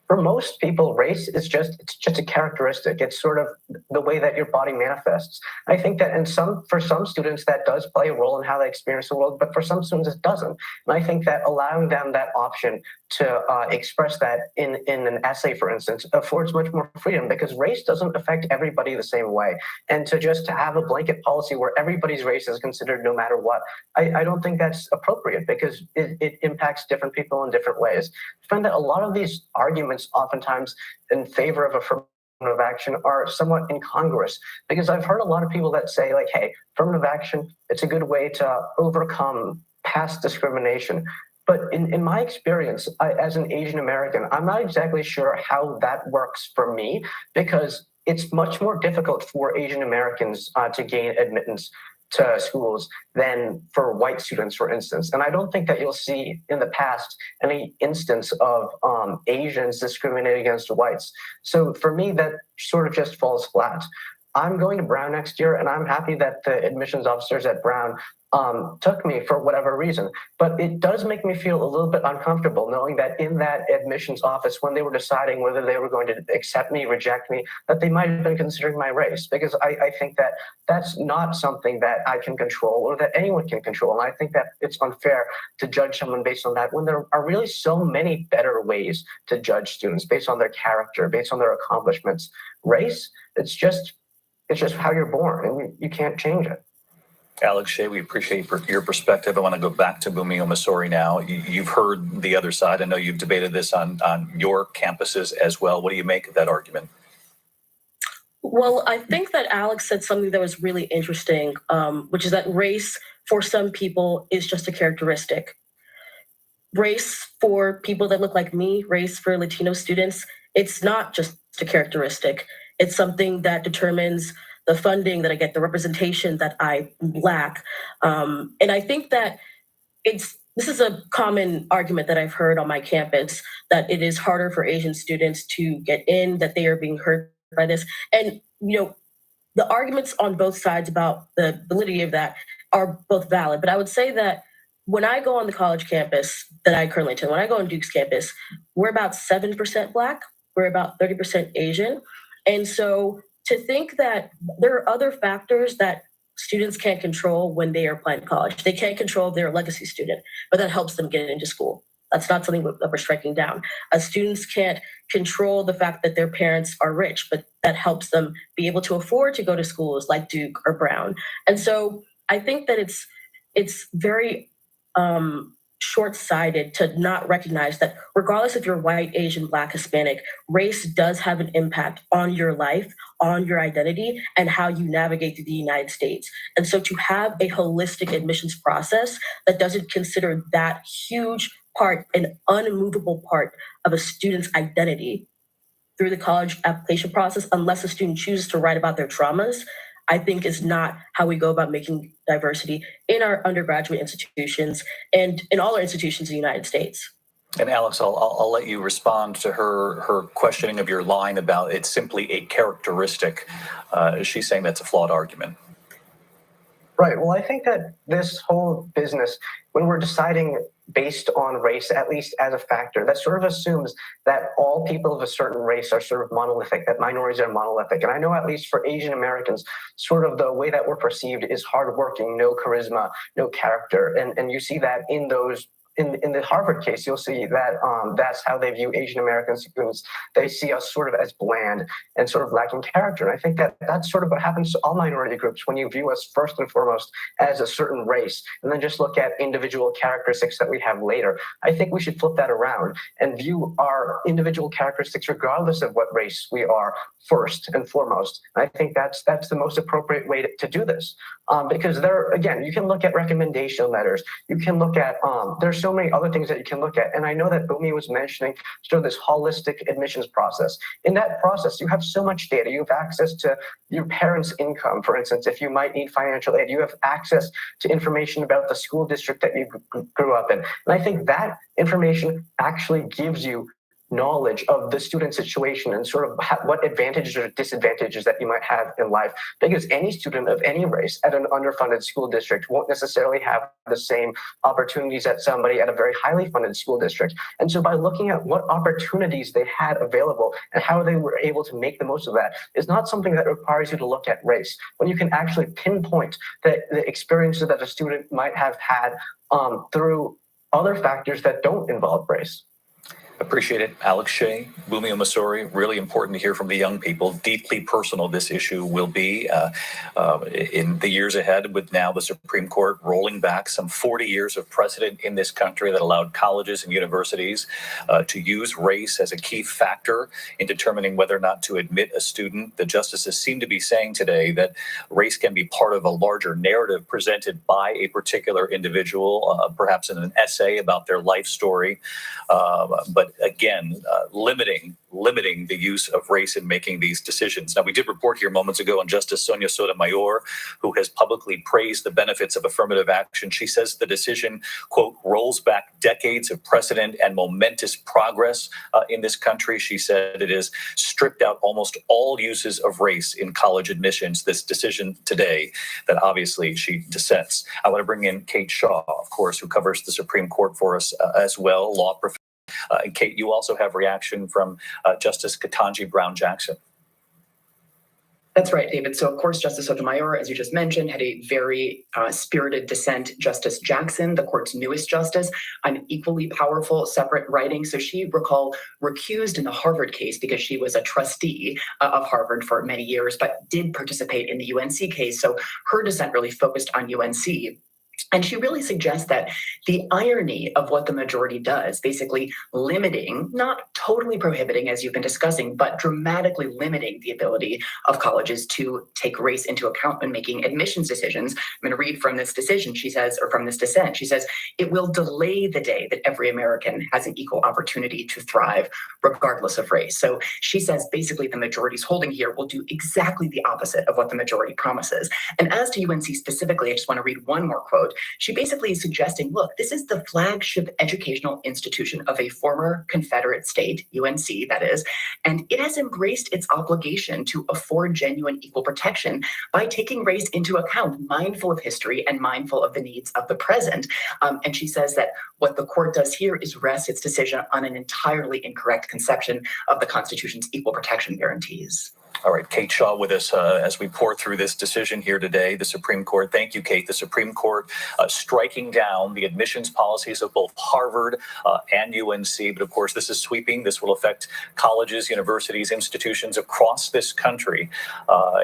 for most people, race is just a characteristic. It's sort of the way that your body manifests. I think that for some students that does play a role in how they experience the world, but for some students it doesn't. And I think that allowing them that option to express that in an essay, for instance, affords much more freedom, because race doesn't affect everybody the same way. And to just have a blanket policy where everybody's race is considered no matter what, I don't think that's appropriate, because it impacts different people in different ways. I find that a lot of these arguments oftentimes in favor of affirmative action are somewhat incongruous, because I've heard a lot of people that say, like, hey, affirmative action, it's a good way to overcome past discrimination. But in my experience, as an Asian American, I'm not exactly sure how that works for me, because it's much more difficult for Asian Americans to gain admittance to schools than for white students, for instance. And I don't think that you'll see in the past any instance of Asians discriminating against whites. So for me, that sort of just falls flat. I'm going to Brown next year, and I'm happy that the admissions officers at Brown took me for whatever reason. But it does make me feel a little bit uncomfortable knowing that in that admissions office, when they were deciding whether they were going to accept me, reject me, that they might have been considering my race, because I think that that's not something that I can control or that anyone can control. And I think that it's unfair to judge someone based on that when there are really so many better ways to judge students based on their character, based on their accomplishments. Race, it's just how you're born, and you can't change it. Alex Shea, we appreciate your perspective. I want to go back to Bumio Masori now. You've heard the other side. I know you've debated this on your campuses as well. What do you make of that argument? Well, I think that Alex said something that was really interesting, which is that race for some people is just a characteristic. Race for people that look like me, race for Latino students, it's not just a characteristic. It's something that determines the funding that I get, the representation that I lack. And I think that this is a common argument that I've heard on my campus, that it is harder for Asian students to get in, that they are being hurt by this. And, the arguments on both sides about the validity of that are both valid. But I would say that when I go on the college campus that I currently attend, when I go on Duke's campus, we're about 7% Black, we're about 30% Asian. And so to think that there are other factors that students can't control when they are applying to college. They can't control if they're a legacy student, but that helps them get into school. That's not something that we're striking down. Students can't control the fact that their parents are rich, but that helps them be able to afford to go to schools like Duke or Brown. And so I think that it's very short-sighted to not recognize that regardless if you're white, Asian, Black, Hispanic, race does have an impact on your life, on your identity, and how you navigate through the United States. And so to have a holistic admissions process that doesn't consider that huge part, an unmovable part of a student's identity through the college application process, unless a student chooses to write about their traumas, I think is not how we go about making diversity in our undergraduate institutions and in all our institutions in the United States. And Alex, I'll let you respond to her questioning of your line about it's simply a characteristic. She's saying that's a flawed argument. Right. Well, I think that this whole business, when we're deciding based on race, at least as a factor, that sort of assumes that all people of a certain race are sort of monolithic, that minorities are monolithic. And I know at least for Asian Americans, sort of the way that we're perceived is hardworking, no charisma, no character. And you see that in those in the Harvard case, you'll see that that's how they view Asian American students. They see us sort of as bland and sort of lacking character. And I think that that's sort of what happens to all minority groups when you view us first and foremost as a certain race, and then just look at individual characteristics that we have later. I think we should flip that around and view our individual characteristics regardless of what race we are first and foremost. And I think that's the most appropriate way to do this. Because there, again, you can look at recommendation letters. You can look at, there's so many other things that you can look at. And I know that Bumi was mentioning sort of this holistic admissions process. In that process, you have so much data. You have access to your parents' income, for instance. If you might need financial aid, you have access to information about the school district that you grew up in. And I think that information actually gives you knowledge of the student situation and sort of what advantages or disadvantages that you might have in life, because any student of any race at an underfunded school district won't necessarily have the same opportunities as somebody at a very highly funded school district. And so by looking at what opportunities they had available and how they were able to make the most of that is not something that requires you to look at race, when you can actually pinpoint the experiences that a student might have had through other factors that don't involve race. Appreciate it. Alex Shea, Bumio Masori, really important to hear from the young people. Deeply personal this issue will be in the years ahead, with now the Supreme Court rolling back some 40 years of precedent in this country that allowed colleges and universities to use race as a key factor in determining whether or not to admit a student. The justices seem to be saying today that race can be part of a larger narrative presented by a particular individual, perhaps in an essay about their life story. But limiting the use of race in making these decisions. Now, we did report here moments ago on Justice Sonia Sotomayor, who has publicly praised the benefits of affirmative action. She says the decision, quote, rolls back decades of precedent and momentous progress in this country. She said it has stripped out almost all uses of race in college admissions. This decision today that obviously she dissents. I want to bring in Kate Shaw, of course, who covers the Supreme Court for us as well, law professor. And Kate, you also have reaction from Justice Ketanji Brown Jackson. That's right, David. So, of course, Justice Sotomayor, as you just mentioned, had a very spirited dissent. Justice Jackson, the court's newest justice, an equally powerful separate writing. So she, recall, recused in the Harvard case because she was a trustee of Harvard for many years, but did participate in the UNC case. So her dissent really focused on UNC. And she really suggests that the irony of what the majority does, basically limiting, not totally prohibiting, as you've been discussing, but dramatically limiting the ability of colleges to take race into account when making admissions decisions. I'm going to read from this decision, she says, or from this dissent. She says, it will delay the day that every American has an equal opportunity to thrive, regardless of race. So she says, basically, the majority's holding here will do exactly the opposite of what the majority promises. And as to UNC specifically, I just want to read one more quote. She basically is suggesting, look, this is the flagship educational institution of a former Confederate state, UNC, that is, and it has embraced its obligation to afford genuine equal protection by taking race into account, mindful of history and mindful of the needs of the present. And she says that what the court does here is rest its decision on an entirely incorrect conception of the Constitution's equal protection guarantees. All right, Kate Shaw with us as we pour through this decision here today. The Supreme Court, thank you, Kate. The Supreme Court striking down the admissions policies of both Harvard and UNC. But of course, this is sweeping. This will affect colleges, universities, institutions across this country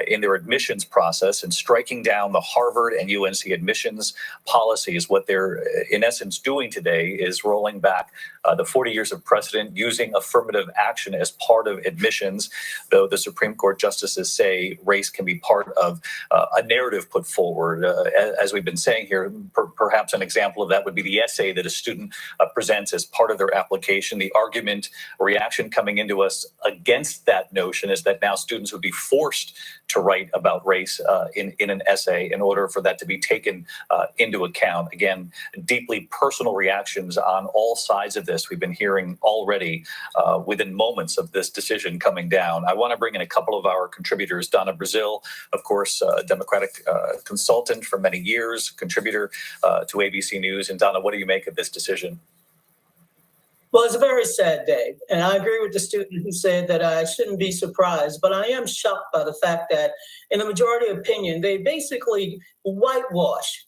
in their admissions process. And striking down the Harvard and UNC admissions policies, what they're in essence doing today is rolling back the 40 years of precedent, using affirmative action as part of admissions, though the Supreme Court justices say race can be part of a narrative put forward. As we've been saying here, perhaps an example of that would be the essay that a student presents as part of their application. The argument, reaction coming into us against that notion is that now students would be forced to write about race in an essay in order for that to be taken into account. Again, deeply personal reactions on all sides of this. We've been hearing already within moments of this decision coming down. I want to bring in a couple of our contributors. Donna Brazil, of course, Democratic consultant for many years, contributor to ABC News. And Donna, what do you make of this decision? Well, it's a very sad day. And I agree with the student who said that I shouldn't be surprised, but I am shocked by the fact that in the majority opinion, they basically whitewash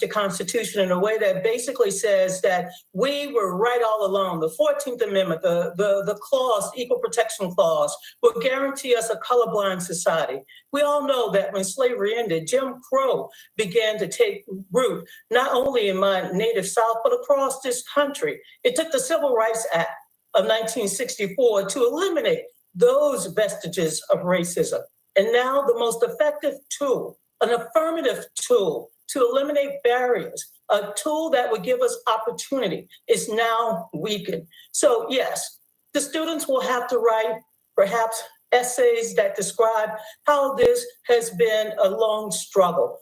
the Constitution in a way that basically says that we were right all along. The 14th Amendment, the clause, equal protection clause, will guarantee us a colorblind society. We all know that when slavery ended, Jim Crow began to take root, not only in my native South, but across this country. It took the Civil Rights Act of 1964 to eliminate those vestiges of racism. And now the most effective tool, an affirmative tool, to eliminate barriers, a tool that would give us opportunity, is now weakened. So yes, the students will have to write perhaps essays that describe how this has been a long struggle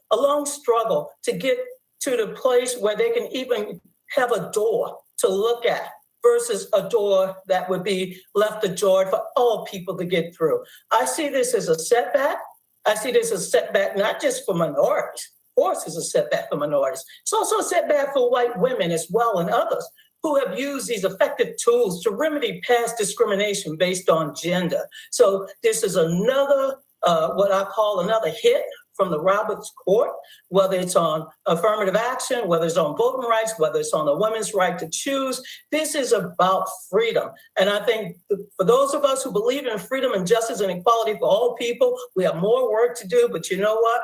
to get to the place where they can even have a door to look at versus a door that would be left ajar for all people to get through. I see this as a setback. I see this as a setback not just for minorities. Of course, it's a setback for minorities. It's also a setback for white women as well and others who have used these effective tools to remedy past discrimination based on gender. So this is another, what I call another hit from the Roberts Court, whether it's on affirmative action, whether it's on voting rights, whether it's on a woman's right to choose. This is about freedom. And I think for those of us who believe in freedom and justice and equality for all people, we have more work to do. But you know what?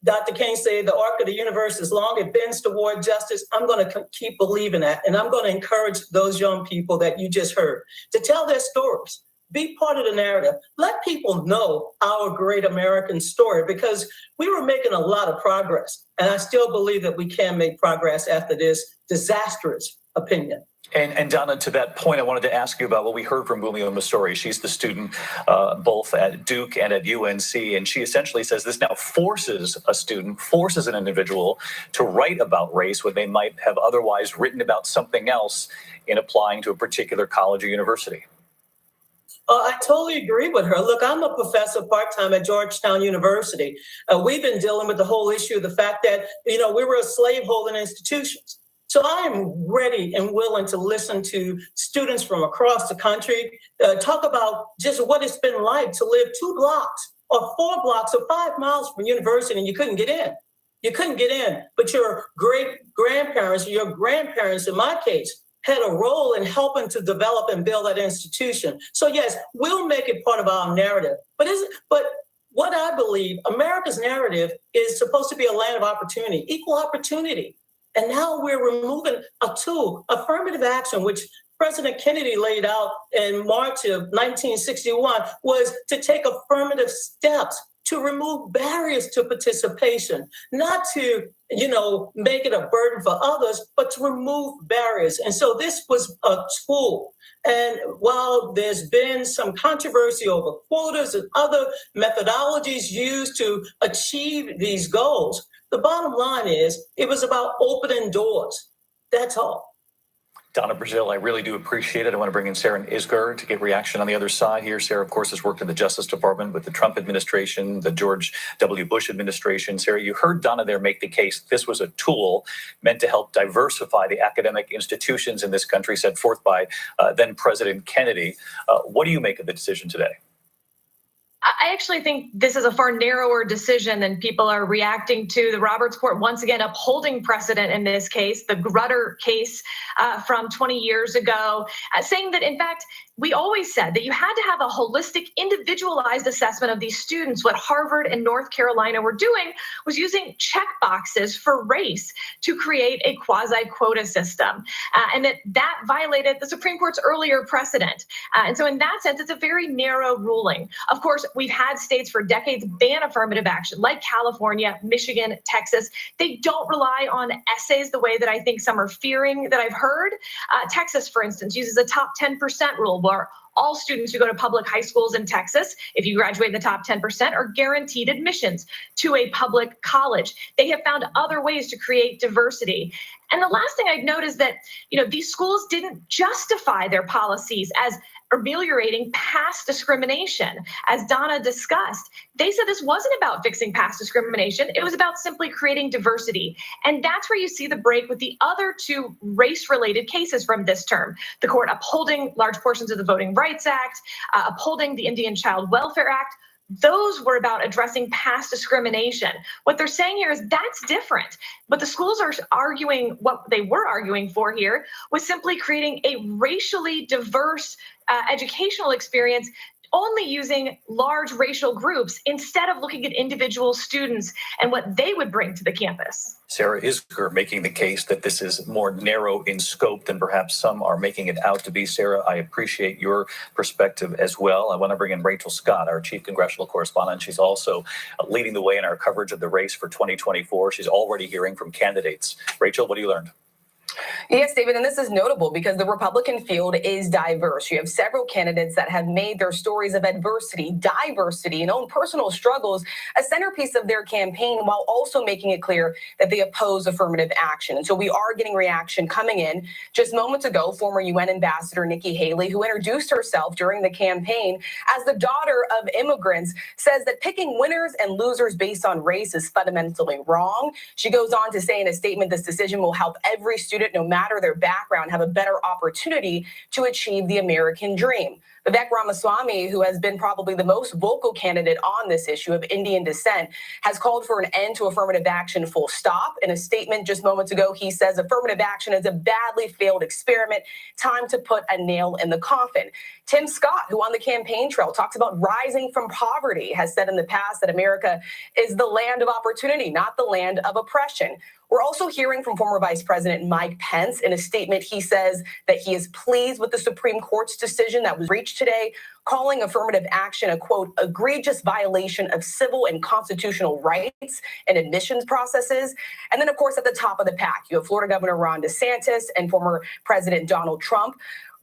Dr. King said the arc of the universe is long, it bends toward justice. I'm going to keep believing that. And I'm going to encourage those young people that you just heard to tell their stories. Be part of the narrative. Let people know our great American story, because we were making a lot of progress. And I still believe that we can make progress after this disastrous opinion. And Donna, to that point, I wanted to ask you about what we heard from Bumio Masori. She's the student both at Duke and at UNC, and she essentially says this now forces an individual to write about race when they might have otherwise written about something else in applying to a particular college or university. I totally agree with her. Look, I'm a professor part-time at Georgetown University. We've been dealing with the whole issue of the fact that, we were a slaveholding institution. So I am ready and willing to listen to students from across the country talk about just what it's been like to live 2 blocks or 4 blocks or 5 miles from university and you couldn't get in. You couldn't get in, but your great-grandparents, your grandparents, in my case, had a role in helping to develop and build that institution. So yes, we'll make it part of our narrative. But what I believe, America's narrative is supposed to be a land of opportunity, equal opportunity. And now we're removing a tool, affirmative action, which President Kennedy laid out in March of 1961, was to take affirmative steps to remove barriers to participation, not to, make it a burden for others, but to remove barriers. And so this was a tool. And while there's been some controversy over quotas and other methodologies used to achieve these goals, the bottom line is it was about opening doors. That's all. Donna Brazil, I really do appreciate it. I want to bring in Sarah and Isgur to get reaction on the other side here. Sarah, of course, has worked in the Justice Department with the Trump administration, the George W. Bush administration. Sarah, you heard Donna there make the case this was a tool meant to help diversify the academic institutions in this country, set forth by then President Kennedy. What do you make of the decision today? I actually think this is a far narrower decision than people are reacting to. The Roberts Court once again upholding precedent in this case, the Grutter case from 20 years ago, saying that, in fact, we always said that you had to have a holistic, individualized assessment of these students. What Harvard and North Carolina were doing was using check boxes for race to create a quasi-quota system, and that violated the Supreme Court's earlier precedent. And so in that sense, it's a very narrow ruling. Of course, we've had states for decades ban affirmative action, like California, Michigan, Texas. They don't rely on essays the way that I think some are fearing that I've heard. Texas, for instance, uses a top 10% rule, where all students who go to public high schools in Texas, if you graduate in the top 10%, are guaranteed admissions to a public college. They have found other ways to create diversity. And the last thing I'd note is that, these schools didn't justify their policies as ameliorating past discrimination. As Donna discussed, they said this wasn't about fixing past discrimination. It was about simply creating diversity. And that's where you see the break with the other 2 race-related cases from this term. The court upholding large portions of the Voting Rights Act, upholding the Indian Child Welfare Act. Those were about addressing past discrimination. What they're saying here is that's different. What the schools are arguing, what they were arguing for here, was simply creating a racially diverse educational experience, only using large racial groups instead of looking at individual students and what they would bring to the campus. Sarah Isgur making the case that this is more narrow in scope than perhaps some are making it out to be. Sarah, I appreciate your perspective as well. I want to bring in Rachel Scott, our chief congressional correspondent. She's also leading the way in our coverage of the race for 2024. She's already hearing from candidates. Rachel, what have you learned? Yes, David, and this is notable because the Republican field is diverse. You have several candidates that have made their stories of adversity, diversity, and own personal struggles a centerpiece of their campaign, while also making it clear that they oppose affirmative action. And so we are getting reaction coming in. Just moments ago, former UN Ambassador Nikki Haley, who introduced herself during the campaign as the daughter of immigrants, says that picking winners and losers based on race is fundamentally wrong. She goes on to say in a statement, this decision will help every student, no matter their background, have a better opportunity to achieve the American dream. Vivek Ramaswamy, who has been probably the most vocal candidate on this issue of Indian descent, has called for an end to affirmative action, full stop. In a statement just moments ago, he says affirmative action is a badly failed experiment. Time to put a nail in the coffin. Tim Scott, who on the campaign trail talks about rising from poverty, has said in the past that America is the land of opportunity, not the land of oppression. We're also hearing from former Vice President Mike Pence. In a statement, he says that he is pleased with the Supreme Court's decision that was reached today, calling affirmative action a, quote, egregious violation of civil and constitutional rights and admissions processes. And then, of course, at the top of the pack, you have Florida Governor Ron DeSantis and former President Donald Trump.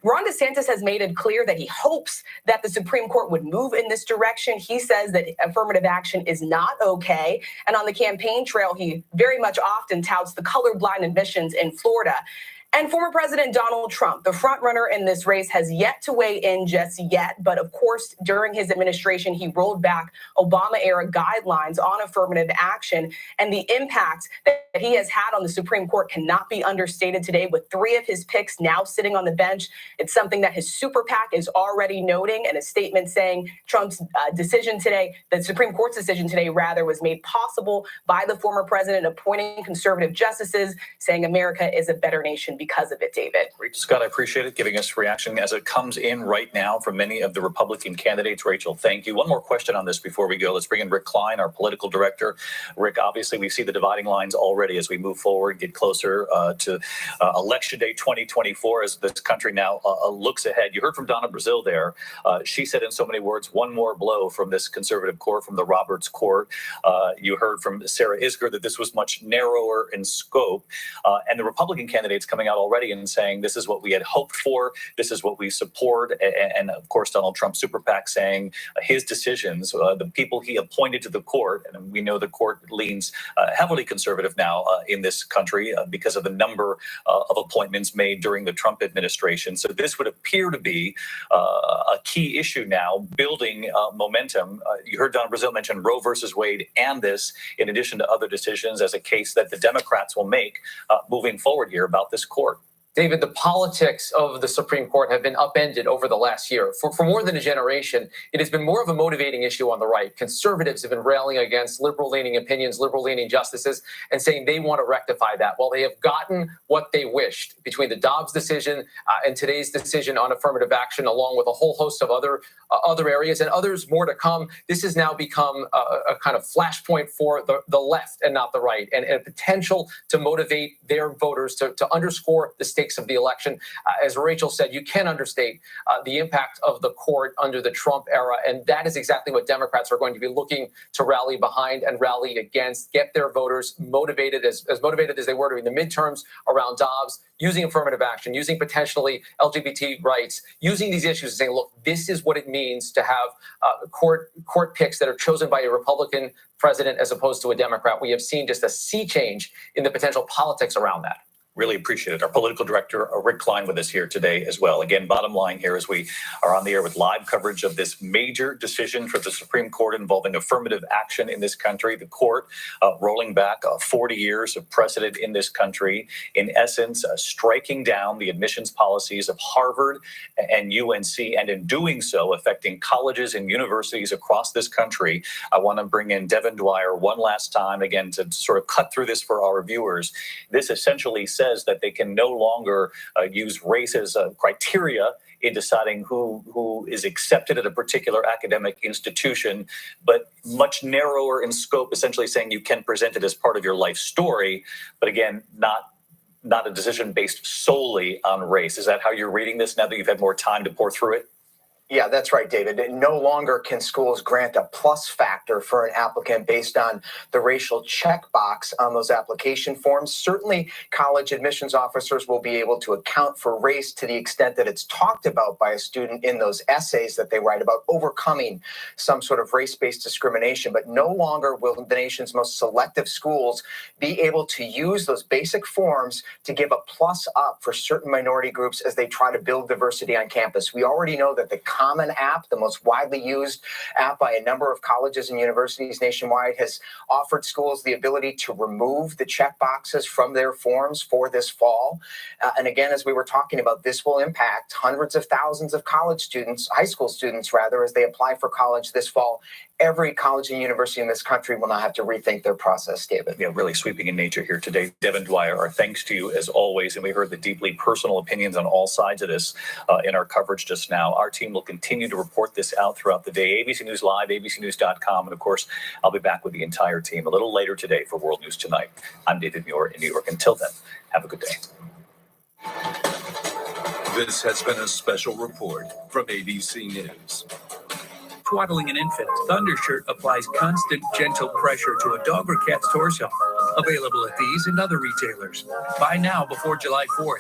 Ron DeSantis has made it clear that he hopes that the Supreme Court would move in this direction. He says that affirmative action is not okay. And on the campaign trail, he very much often touts the colorblind admissions in Florida. And former President Donald Trump, the frontrunner in this race, has yet to weigh in just yet. But of course, during his administration, he rolled back Obama-era guidelines on affirmative action. And the impact that he has had on the Supreme Court cannot be understated today, with 3 of his picks now sitting on the bench. It's something that his super PAC is already noting in a statement saying Trump's decision today, the Supreme Court's decision today, rather, was made possible by the former president appointing conservative justices, saying America is a better nation because of it, David. Rachel Scott, I appreciate it, giving us reaction as it comes in right now from many of the Republican candidates. Rachel, thank you. One more question on this before we go. Let's bring in Rick Klein, our political director. Rick, obviously we see the dividing lines already as we move forward, get closer to Election Day 2024 as this country now looks ahead. You heard from Donna Brazil there. She said in so many words, one more blow from this conservative court, from the Roberts Court. You heard from Sarah Isgur that this was much narrower in scope. And the Republican candidates coming out already and saying this is what we had hoped for, this is what we support, and of course Donald Trump super PAC saying his decisions, the people he appointed to the court, and we know the court leans heavily conservative now in this country because of the number of appointments made during the Trump administration. So this would appear to be a key issue now, building momentum. You heard Don Brazil mention Roe versus Wade and this, in addition to other decisions, as a case that the Democrats will make moving forward here about this court. David, the politics of the Supreme Court have been upended over the last year. For more than a generation, it has been more of a motivating issue on the right. Conservatives have been railing against liberal-leaning opinions, liberal-leaning justices, and saying they want to rectify that. Well, they have gotten what they wished between the Dobbs decision and today's decision on affirmative action, along with a whole host of other areas and others more to come. This has now become a kind of flashpoint for the left and not the right, and a potential to motivate their voters to underscore the stakes of the election. As Rachel said, you can't understate the impact of the court under the Trump era, and that is exactly what Democrats are going to be looking to rally behind and rally against, get their voters motivated, as motivated as they were during the midterms around Dobbs, using affirmative action, using potentially LGBT rights, using these issues and saying, look, this is what it means to have court picks that are chosen by a Republican president as opposed to a Democrat. We have seen just a sea change in the potential politics around that. Really appreciate it. Our political director, Rick Klein, with us here today as well. Again, bottom line here is we are on the air with live coverage of this major decision for the Supreme Court involving affirmative action in this country. The court rolling back 40 years of precedent in this country, in essence, striking down the admissions policies of Harvard and UNC, and in doing so, affecting colleges and universities across this country. I want to bring in Devin Dwyer one last time, again, to sort of cut through this for our viewers. This essentially says that they can no longer use race as a criteria in deciding who is accepted at a particular academic institution, but much narrower in scope, essentially saying you can present it as part of your life story, but again, not a decision based solely on race. Is that how you're reading this now that you've had more time to pour through it? Yeah, that's right, David. No longer can schools grant a plus factor for an applicant based on the racial checkbox on those application forms. Certainly, college admissions officers will be able to account for race to the extent that it's talked about by a student in those essays that they write about overcoming some sort of race-based discrimination. But no longer will the nation's most selective schools be able to use those basic forms to give a plus up for certain minority groups as they try to build diversity on campus. We already know that the Common App, the most widely used app by a number of colleges and universities nationwide, has offered schools the ability to remove the checkboxes from their forms for this fall. And again, as we were talking about, this will impact hundreds of thousands of college students, high school students rather, as they apply for college this fall. every college and university in this country will now have to rethink their process, David. Yeah, really sweeping in nature here today. Devin Dwyer, our thanks to you as always. And we heard the deeply personal opinions on all sides of this in our coverage just now. Our team will continue to report this out throughout the day. ABC News Live, abcnews.com. And of course, I'll be back with the entire team a little later today for World News Tonight. I'm David Muir in New York. Until then, have a good day. This has been a special report from ABC News. Swaddling an infant, Thundershirt applies constant, gentle pressure to a dog or cat's torso. Available at these and other retailers. Buy now before July 4th.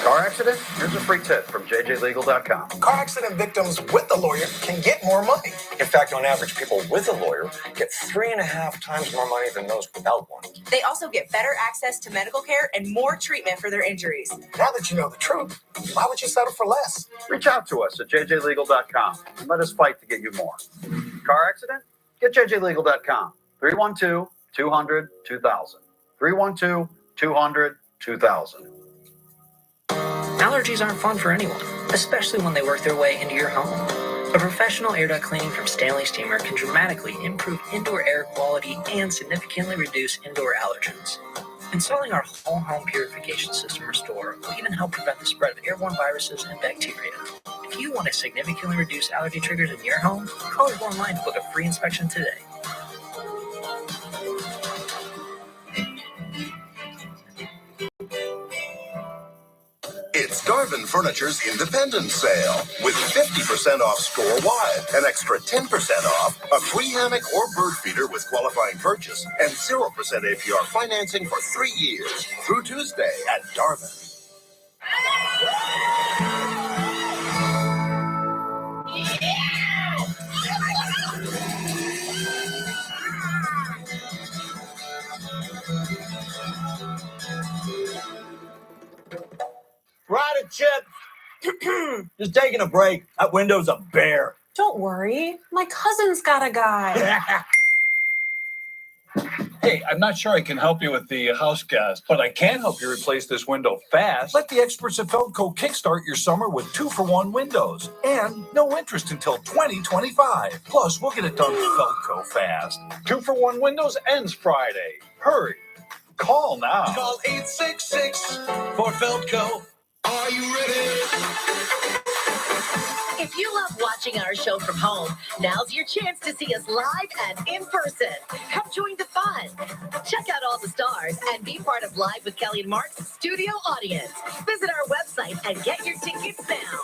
Car accident? Here's a free tip from jjlegal.com. Car accident victims with a lawyer can get more money. In fact, on average, people with a lawyer get 3.5 times more money than those without one. They also get better access to medical care and more treatment for their injuries. Now that you know the truth, why would you settle for less? Reach out to us at jjlegal.com and let us fight to get you more. Car accident? Get jjlegal.com. 312-200-2000. 312-200-2000. Allergies aren't fun for anyone, especially when they work their way into your home. A professional air duct cleaning from Stanley Steamer can dramatically improve indoor air quality and significantly reduce indoor allergens. Installing our whole home purification system Restore will even help prevent the spread of airborne viruses and bacteria. If you want to significantly reduce allergy triggers in your home, call or go online to book a free inspection today. It's Darvin Furniture's Independence Sale with 50% off store-wide, an extra 10% off, a free hammock or bird feeder with qualifying purchase, and 0% APR financing for 3 years through Tuesday at Darvin. Right, Chip. Just taking a break. That window's a bear. Don't worry. My cousin's got a guy. Hey, I'm not sure I can help you with the house gas, but I can help you replace this window fast. Let the experts at Feldco kickstart your summer with 2-for-1 windows and no interest until 2025. Plus, we'll get it done Feldco fast. 2-for-1 windows ends Friday. Hurry. Call now. Call 866 for Feldco. Are you ready? If you love watching our show from home, now's your chance to see us live and in person. Come join the fun. Check out all the stars and be part of Live with Kelly and Mark's studio audience. Visit our website and get your tickets now.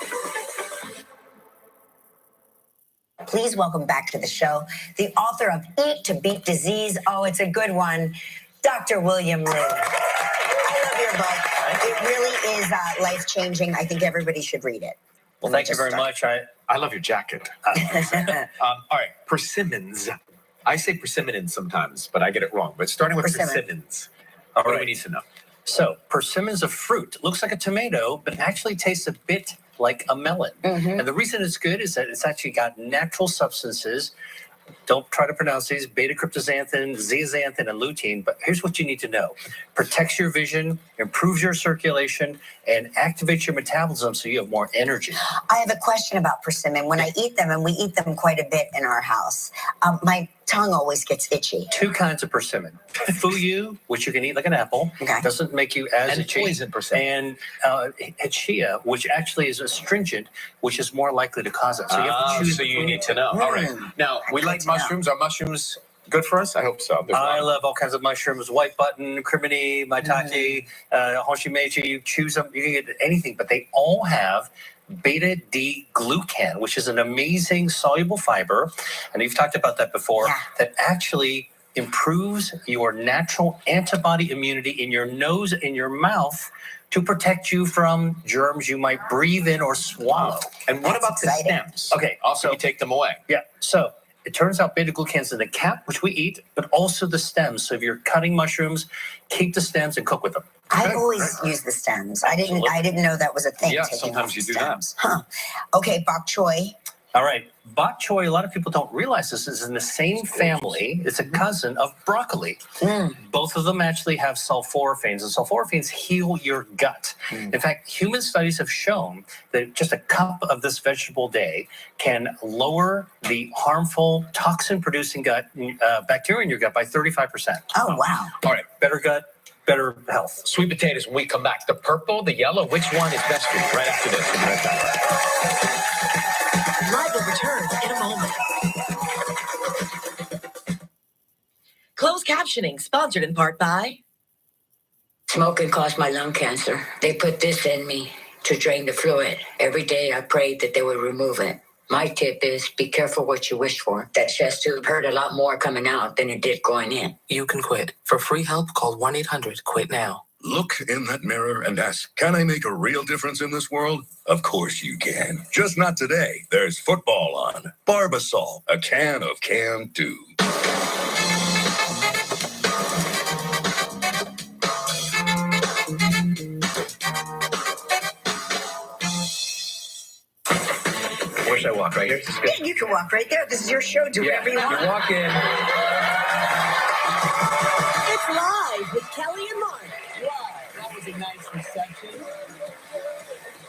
Please welcome back to the show the author of Eat to Beat Disease. Oh, it's a good one, Dr. William Liu. I love your book. It really is life-changing. I think everybody should read it. Well, thank you very much. I love your jacket. All right, persimmons. I say persimmons sometimes, but I get it wrong. But starting with persimmons. What do we need to know? So, persimmon's a fruit. It looks like a tomato, but actually tastes a bit like a melon. And the reason it's good is that it's actually got natural substances. Don't try to pronounce these: beta-cryptoxanthin, zeaxanthin, and lutein. But here's what you need to know. Protects your vision, improves your circulation, and activates your metabolism so you have more energy. I have a question about persimmon. When I eat them, and we eat them quite a bit in our house, my tongue always gets itchy. Two kinds of persimmon. Fuyu, which you can eat like an apple, doesn't make you as itchy. Poison persimmon. And hachia, which actually is astringent, which is more likely to cause it. So you have to choose. So you need to know. All right. Now, we like mushrooms. Are mushrooms good for us? I hope so. I love all kinds of mushrooms: white button, crimini, maitake, hoshimeji. You choose them. You can get anything, but they all have beta-D-glucan, which is an amazing soluble fiber, and you've talked about that before, that actually improves your natural antibody immunity in your nose and your mouth to protect you from germs you might breathe in or swallow. And what about the stems? Okay. Also, you take them away. Yeah. So it turns out beta-glucan's in the cap, which we eat, but also the stems. So if you're cutting mushrooms, keep the stems and cook with them. I always use the stems. I didn't know that was a thing. Yeah, taking sometimes off you the do stems. that. Okay, bok choy. All right, bok choy, a lot of people don't realize this is in the same family. It's a cousin of broccoli. Both of them actually have sulforaphanes, and sulforaphanes heal your gut. In fact, human studies have shown that just a cup of this vegetable a day can lower the harmful toxin-producing gut bacteria in your gut by 35%. Oh, wow. All right, better gut, better health. Sweet potatoes, when we come back, the purple, the yellow, which one is best for you? Right after this. We'll be right back. Live will return in a moment. Closed captioning sponsored in part by Smoking caused my lung cancer. They put this in me to drain the fluid. Every day I prayed that they would remove it. My tip is be careful what you wish for. That chest tube hurt a lot more coming out than it did going in. You can quit. For free help, call 1-800-QUIT-NOW. Look in that mirror and ask, can I make a real difference in this world? Of course you can. Just not today. There's football on. Barbasol, a can of can do. Where should I walk? Right here? Yeah, you can walk right there. This is your show. Do whatever you want. You walk in. It's Live with Kelly and Mark. That was a nice reception.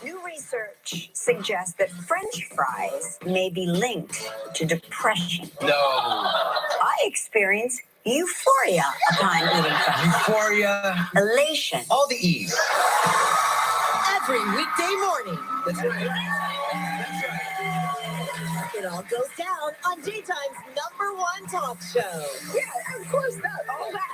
New research suggests that French fries may be linked to depression. No. I experience euphoria upon eating fries. Euphoria. Elation. All the E's. Every weekday morning. That's right. It all goes down on daytime's #1 talk show. Yeah, of course, that. All that.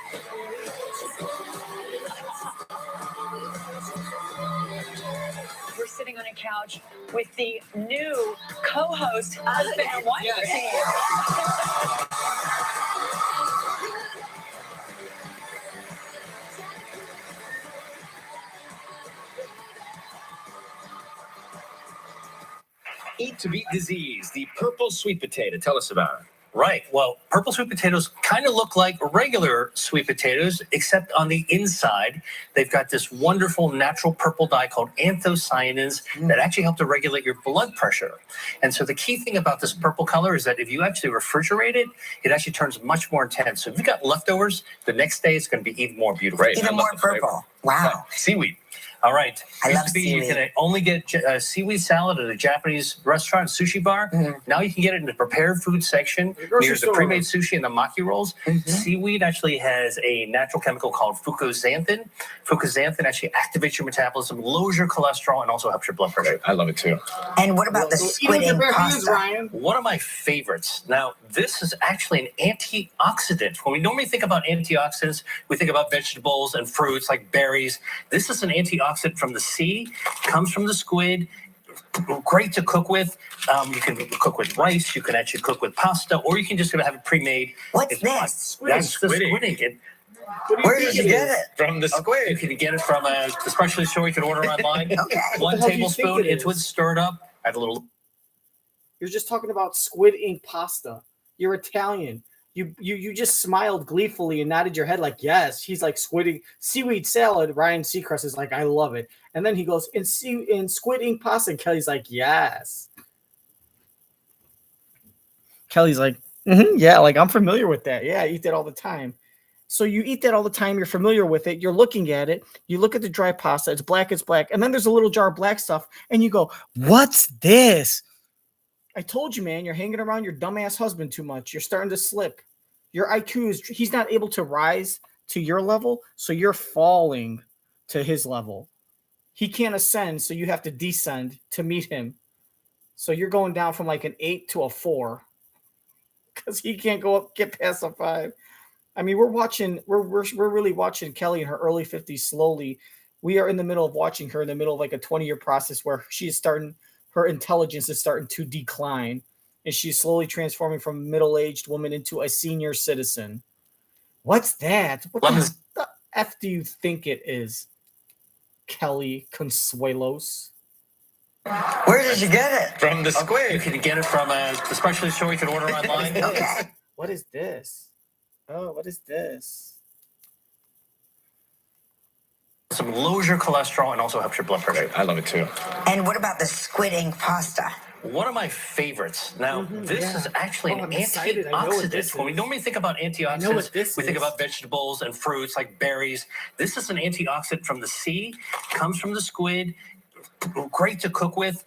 We're sitting on a couch with the new co-host, husband and wife team. Eat to beat disease, the purple sweet potato. Tell us about it. Right. Well, purple sweet potatoes kind of look like regular sweet potatoes, except on the inside, they've got this wonderful natural purple dye called anthocyanins that actually help to regulate your blood pressure. And so the key thing about this purple color is that if you actually refrigerate it, it actually turns much more intense. So if you've got leftovers, the next day it's going to be even more beautiful. Great. Even more purple. Wow. Seaweed. All right. I Used love to be seaweed. you can only get seaweed salad at a Japanese restaurant, sushi bar. Now you can get it in the prepared food section grocery near the store. pre-made sushi and the maki rolls. Seaweed actually has a natural chemical called fucoxanthin. Fucoxanthin actually activates your metabolism, lowers your cholesterol, and also helps your blood pressure. I love it too. And what about the squid ink pasta? One of my favorites. Now, this is actually an antioxidant. When we normally think about antioxidants, we think about vegetables and fruits like berries. This is an antioxidant from the sea, comes from the squid. Great to cook with. You can cook with rice. You can actually cook with pasta, or you can just have it pre-made. What's this? That's the squid ink. Where did you get it? From the squid. You can get it from a specialty store. You can order online. Okay. 1 hell do you think tablespoon it into it, is? stir it up. Add a little. You're just talking about squid ink pasta. You're Italian. You just smiled gleefully and nodded your head like yes. He's like squid ink seaweed salad. Ryan Seacrest is like I love it, and then he goes in squid ink pasta. And Kelly's like yes. Kelly's like yeah, like I'm familiar with that. Yeah, I eat that all the time. So you eat that all the time. You're familiar with it. You're looking at it. You look at the dry pasta. It's black. It's black. And then there's a little jar of black stuff, and you go, "What's this?" I told you, man, you're hanging around your dumbass husband too much. You're starting to slip. Your IQ he's not able to rise to your level, so you're falling to his level. He can't ascend, so you have to descend to meet him. So you're going down from like an 8 to a 4 because he can't get past a 5. I mean, we're really watching Kelly in her early 50s slowly. We are in the middle of watching her in the middle of like a 20-year process where her intelligence is starting to decline, and she's slowly transforming from a middle-aged woman into a senior citizen. What's that? What the F do you think it is, Kelly Consuelos? Where did you get it? From the squid. You can get it from a specialty store. You can order online. Okay. What is this? Oh, what is this? Some lowers your cholesterol and also helps your blood pressure. I love it too. And what about the squid ink pasta? One of my favorites. Now, this is actually an I'm excited. I know what this antioxidant. When we is. normally think about I know antioxidants, what this we think is. about vegetables and fruits like berries. This is an antioxidant from the sea, comes from the squid. Great to cook with.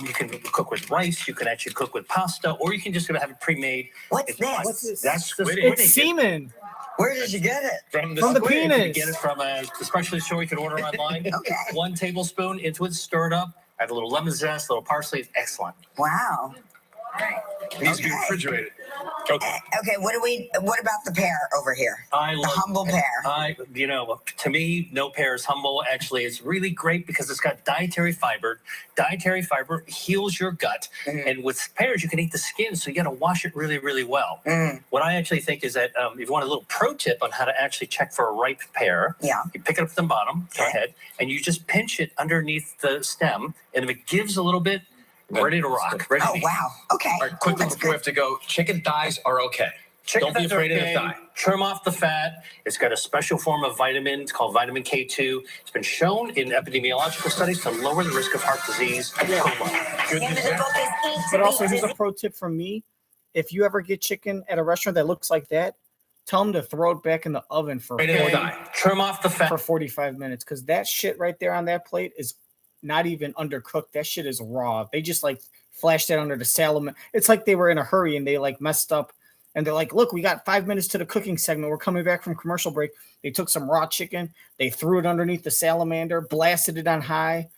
You can cook with rice. You can actually cook with pasta, or you can just have it pre-made. What's this? That's the squid. It's semen. Where did you get it? From the From the squid. You can penis. get it from a specialty store you can order online. Okay. 1 tablespoon into it, stir it up. Add a little lemon zest, a little parsley. It's excellent. Wow. It needs to be refrigerated. Okay. Okay, what about the pear over here? I The love humble pear. To me, no pear is humble. Actually, it's really great because it's got dietary fiber. Dietary fiber heals your gut. And with pears, you can eat the skin, so you got to wash it really, really well. What I actually think is that if you want a little pro tip on how to actually check for a ripe pear, you pick it up from the bottom, go ahead, and you just pinch it underneath the stem. And if it gives a little bit, ready to rock. Ready to eat. Wow. Okay. All right, quickly before we have to go, chicken thighs are okay. Don't be thighs afraid are of the okay. thigh. Trim off the fat. It's got a special form of vitamin. It's called vitamin K2. It's been shown in epidemiological studies to lower the risk of heart disease and coma. Good news there. But also, here's a pro tip from me. If you ever get chicken at a restaurant that looks like that, tell them to throw it back in the oven for Trim off the fat for 45 minutes, because that shit right there on that plate is not even undercooked. That shit is raw. They just like flashed that under the salad. It's like they were in a hurry and they like messed up. And they're like, look, we got 5 minutes to the cooking segment. We're coming back from commercial break. They took some raw chicken. They threw it underneath the salamander, blasted it on high.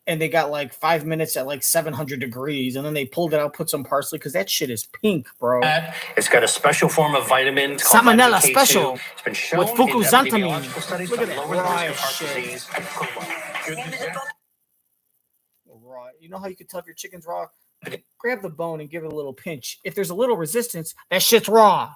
And they got like 5 minutes at like 700 degrees. And then they pulled it out, put some parsley, because that shit is pink, bro. It's got a special form of vitamin. Called Salmonella vitamin K2. special It's been shown with in fucoxanthamine. epidemiological studies Look to at that lower the risk raw of heart shit. disease and coma. Good news there. Raw. You know how you can tell if your chicken's raw? Grab the bone and give it a little pinch. If there's a little resistance, that shit's raw.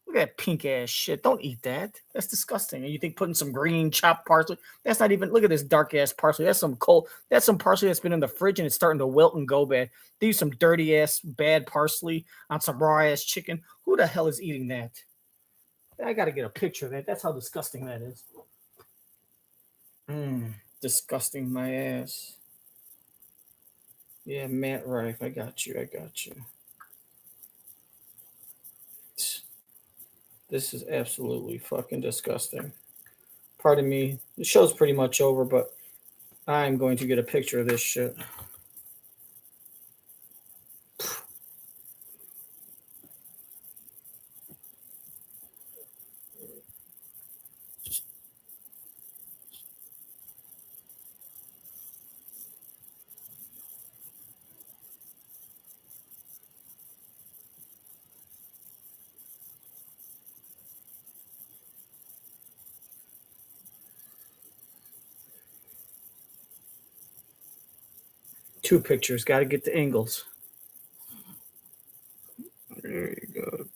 Look at that pink ass shit. Don't eat that. That's disgusting. And you think putting some green chopped parsley? That's not even. Look at this dark ass parsley. That's some cold. That's some parsley that's been in the fridge and it's starting to wilt and go bad. They use some dirty ass bad parsley on some raw ass chicken. Who the hell is eating that? I got to get a picture of that. That's how disgusting that is. Disgusting my ass. Yeah, Matt Rife, I got you. This is absolutely fucking disgusting. Pardon me. The show's pretty much over, but I'm going to get a picture of this shit. Two pictures. Got to get the angles. There you go.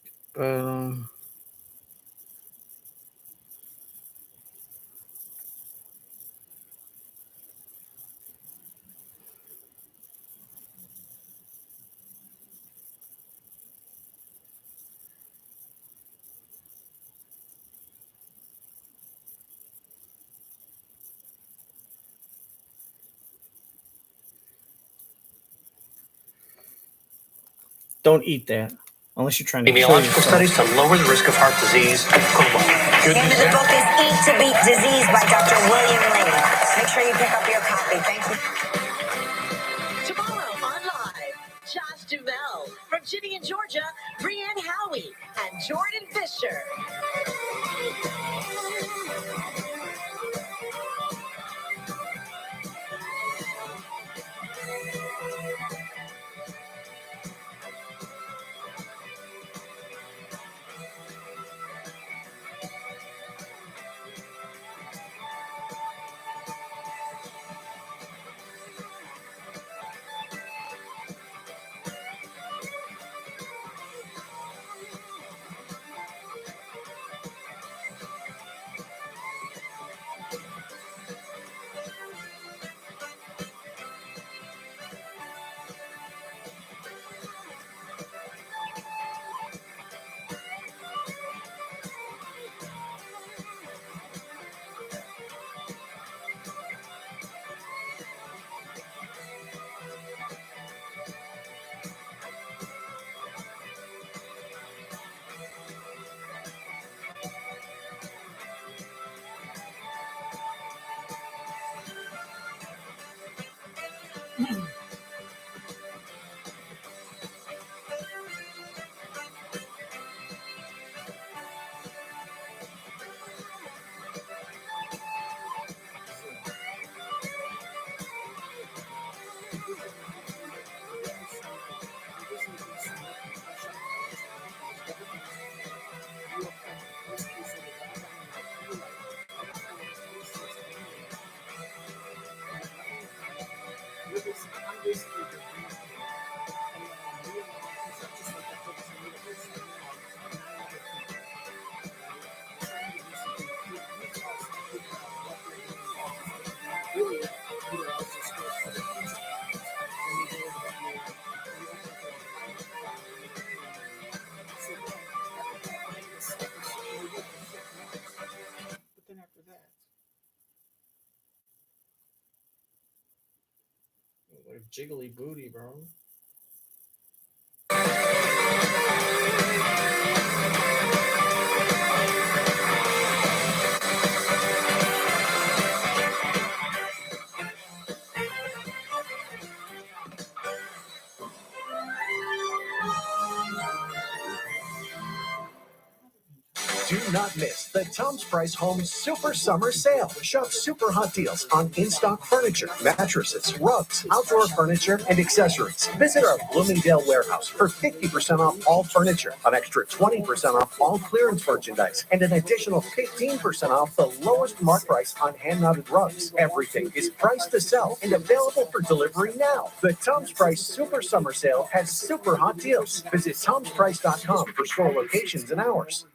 Don't eat that unless you're trying to kill Epidemiological yourself. studies to lower the risk of heart disease and coma. Good Name news of the there. book is Eat to Beat Disease by Dr. William Lee. Make sure you pick up your copy. Thank you. Tomorrow on Live, Josh Duhamel from Ginny in Georgia, Brianne Howie, and Jordan Fisher. With jiggly booty, bro. Do not miss the Tom's Price Home Super Summer Sale. Shop super hot deals on in-stock furniture, mattresses, rugs, outdoor furniture, and accessories. Visit our Bloomingdale warehouse for 50% off all furniture, an extra 20% off all clearance merchandise, and an additional 15% off the lowest mark price on hand-mounted rugs. Everything is priced to sell and available for delivery now. The Tom's Price Super Summer Sale has super hot deals. Visit tomsprice.com for store locations and hours.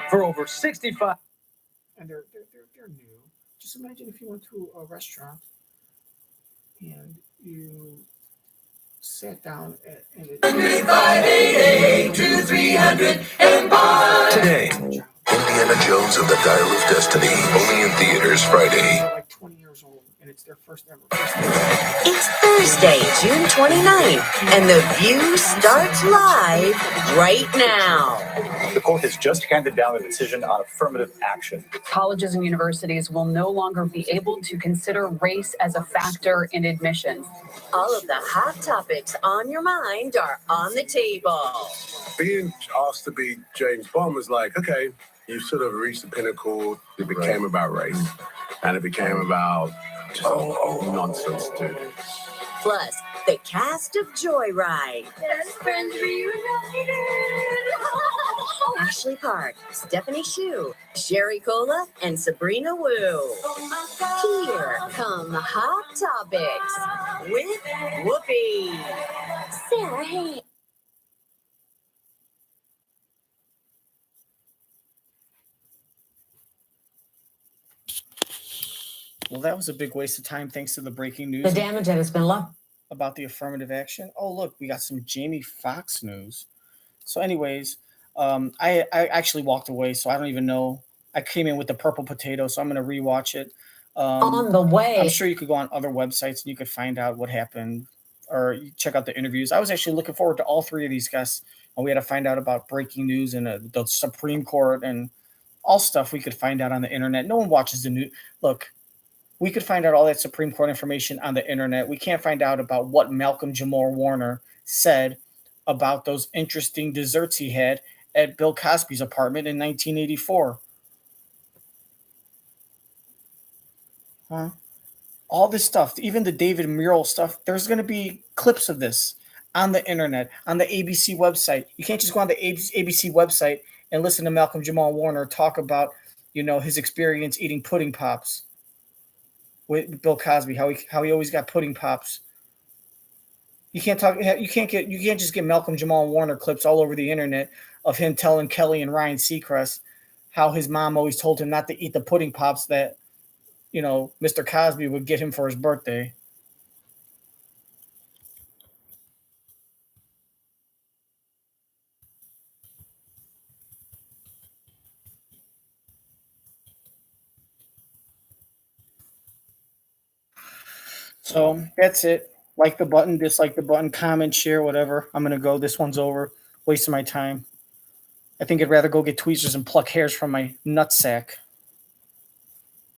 For over 65. And they're new. Just imagine if you went to a restaurant and you sat down and it. 588-2300 and buy. Today, Indiana Jones and the Dial of Destiny, only in theaters Friday. They're like 20 years old, and it's their first ever. It's Thursday, June 29th, and The View starts live right now. The court has just handed down a decision on affirmative action. Colleges and universities will no longer be able to consider race as a factor in admissions. All of the hot topics on your mind are on the table. Being asked to be James Bond was like, okay, you sort of reached the pinnacle. It became about race, and it became about just nonsense, dude. Plus, the cast of Joyride. Best friends reunited. Ashley Park, Stephanie Shu, Sherry Cola, and Sabrina Wu. Here come Hot Topics with Whoopi. Sarah Hayes. Well, that was a big waste of time thanks to the breaking news. The damage that has been done. About the affirmative action. Oh, look, we got some Jamie Foxx news. So anyways, I actually walked away, so I don't even know. I came in with the purple potato, so I'm going to rewatch it. On the way. I'm sure you could go on other websites and you could find out what happened, or you check out the interviews. I was actually looking forward to all three of these guests, and we had to find out about breaking news and the Supreme Court and all stuff we could find out on the internet. No one watches the news. Look, we could find out all that Supreme Court information on the internet. We can't find out about what Malcolm-Jamal Warner said about those interesting desserts he had at Bill Cosby's apartment in 1984. Huh? All this stuff, even the David Mural stuff, there's going to be clips of this on the internet, on the ABC website. You can't just go on the ABC website and listen to Malcolm-Jamal Warner talk about, his experience eating pudding pops with Bill Cosby, how he always got pudding pops. You can't just get Malcolm-Jamal Warner clips all over the internet of him telling Kelly and Ryan Seacrest how his mom always told him not to eat the pudding pops that, Mr. Cosby would get him for his birthday. So that's it. Like the button, dislike the button, comment, share, whatever. I'm going to go. This one's over. Wasting my time. I think I'd rather go get tweezers and pluck hairs from my nutsack.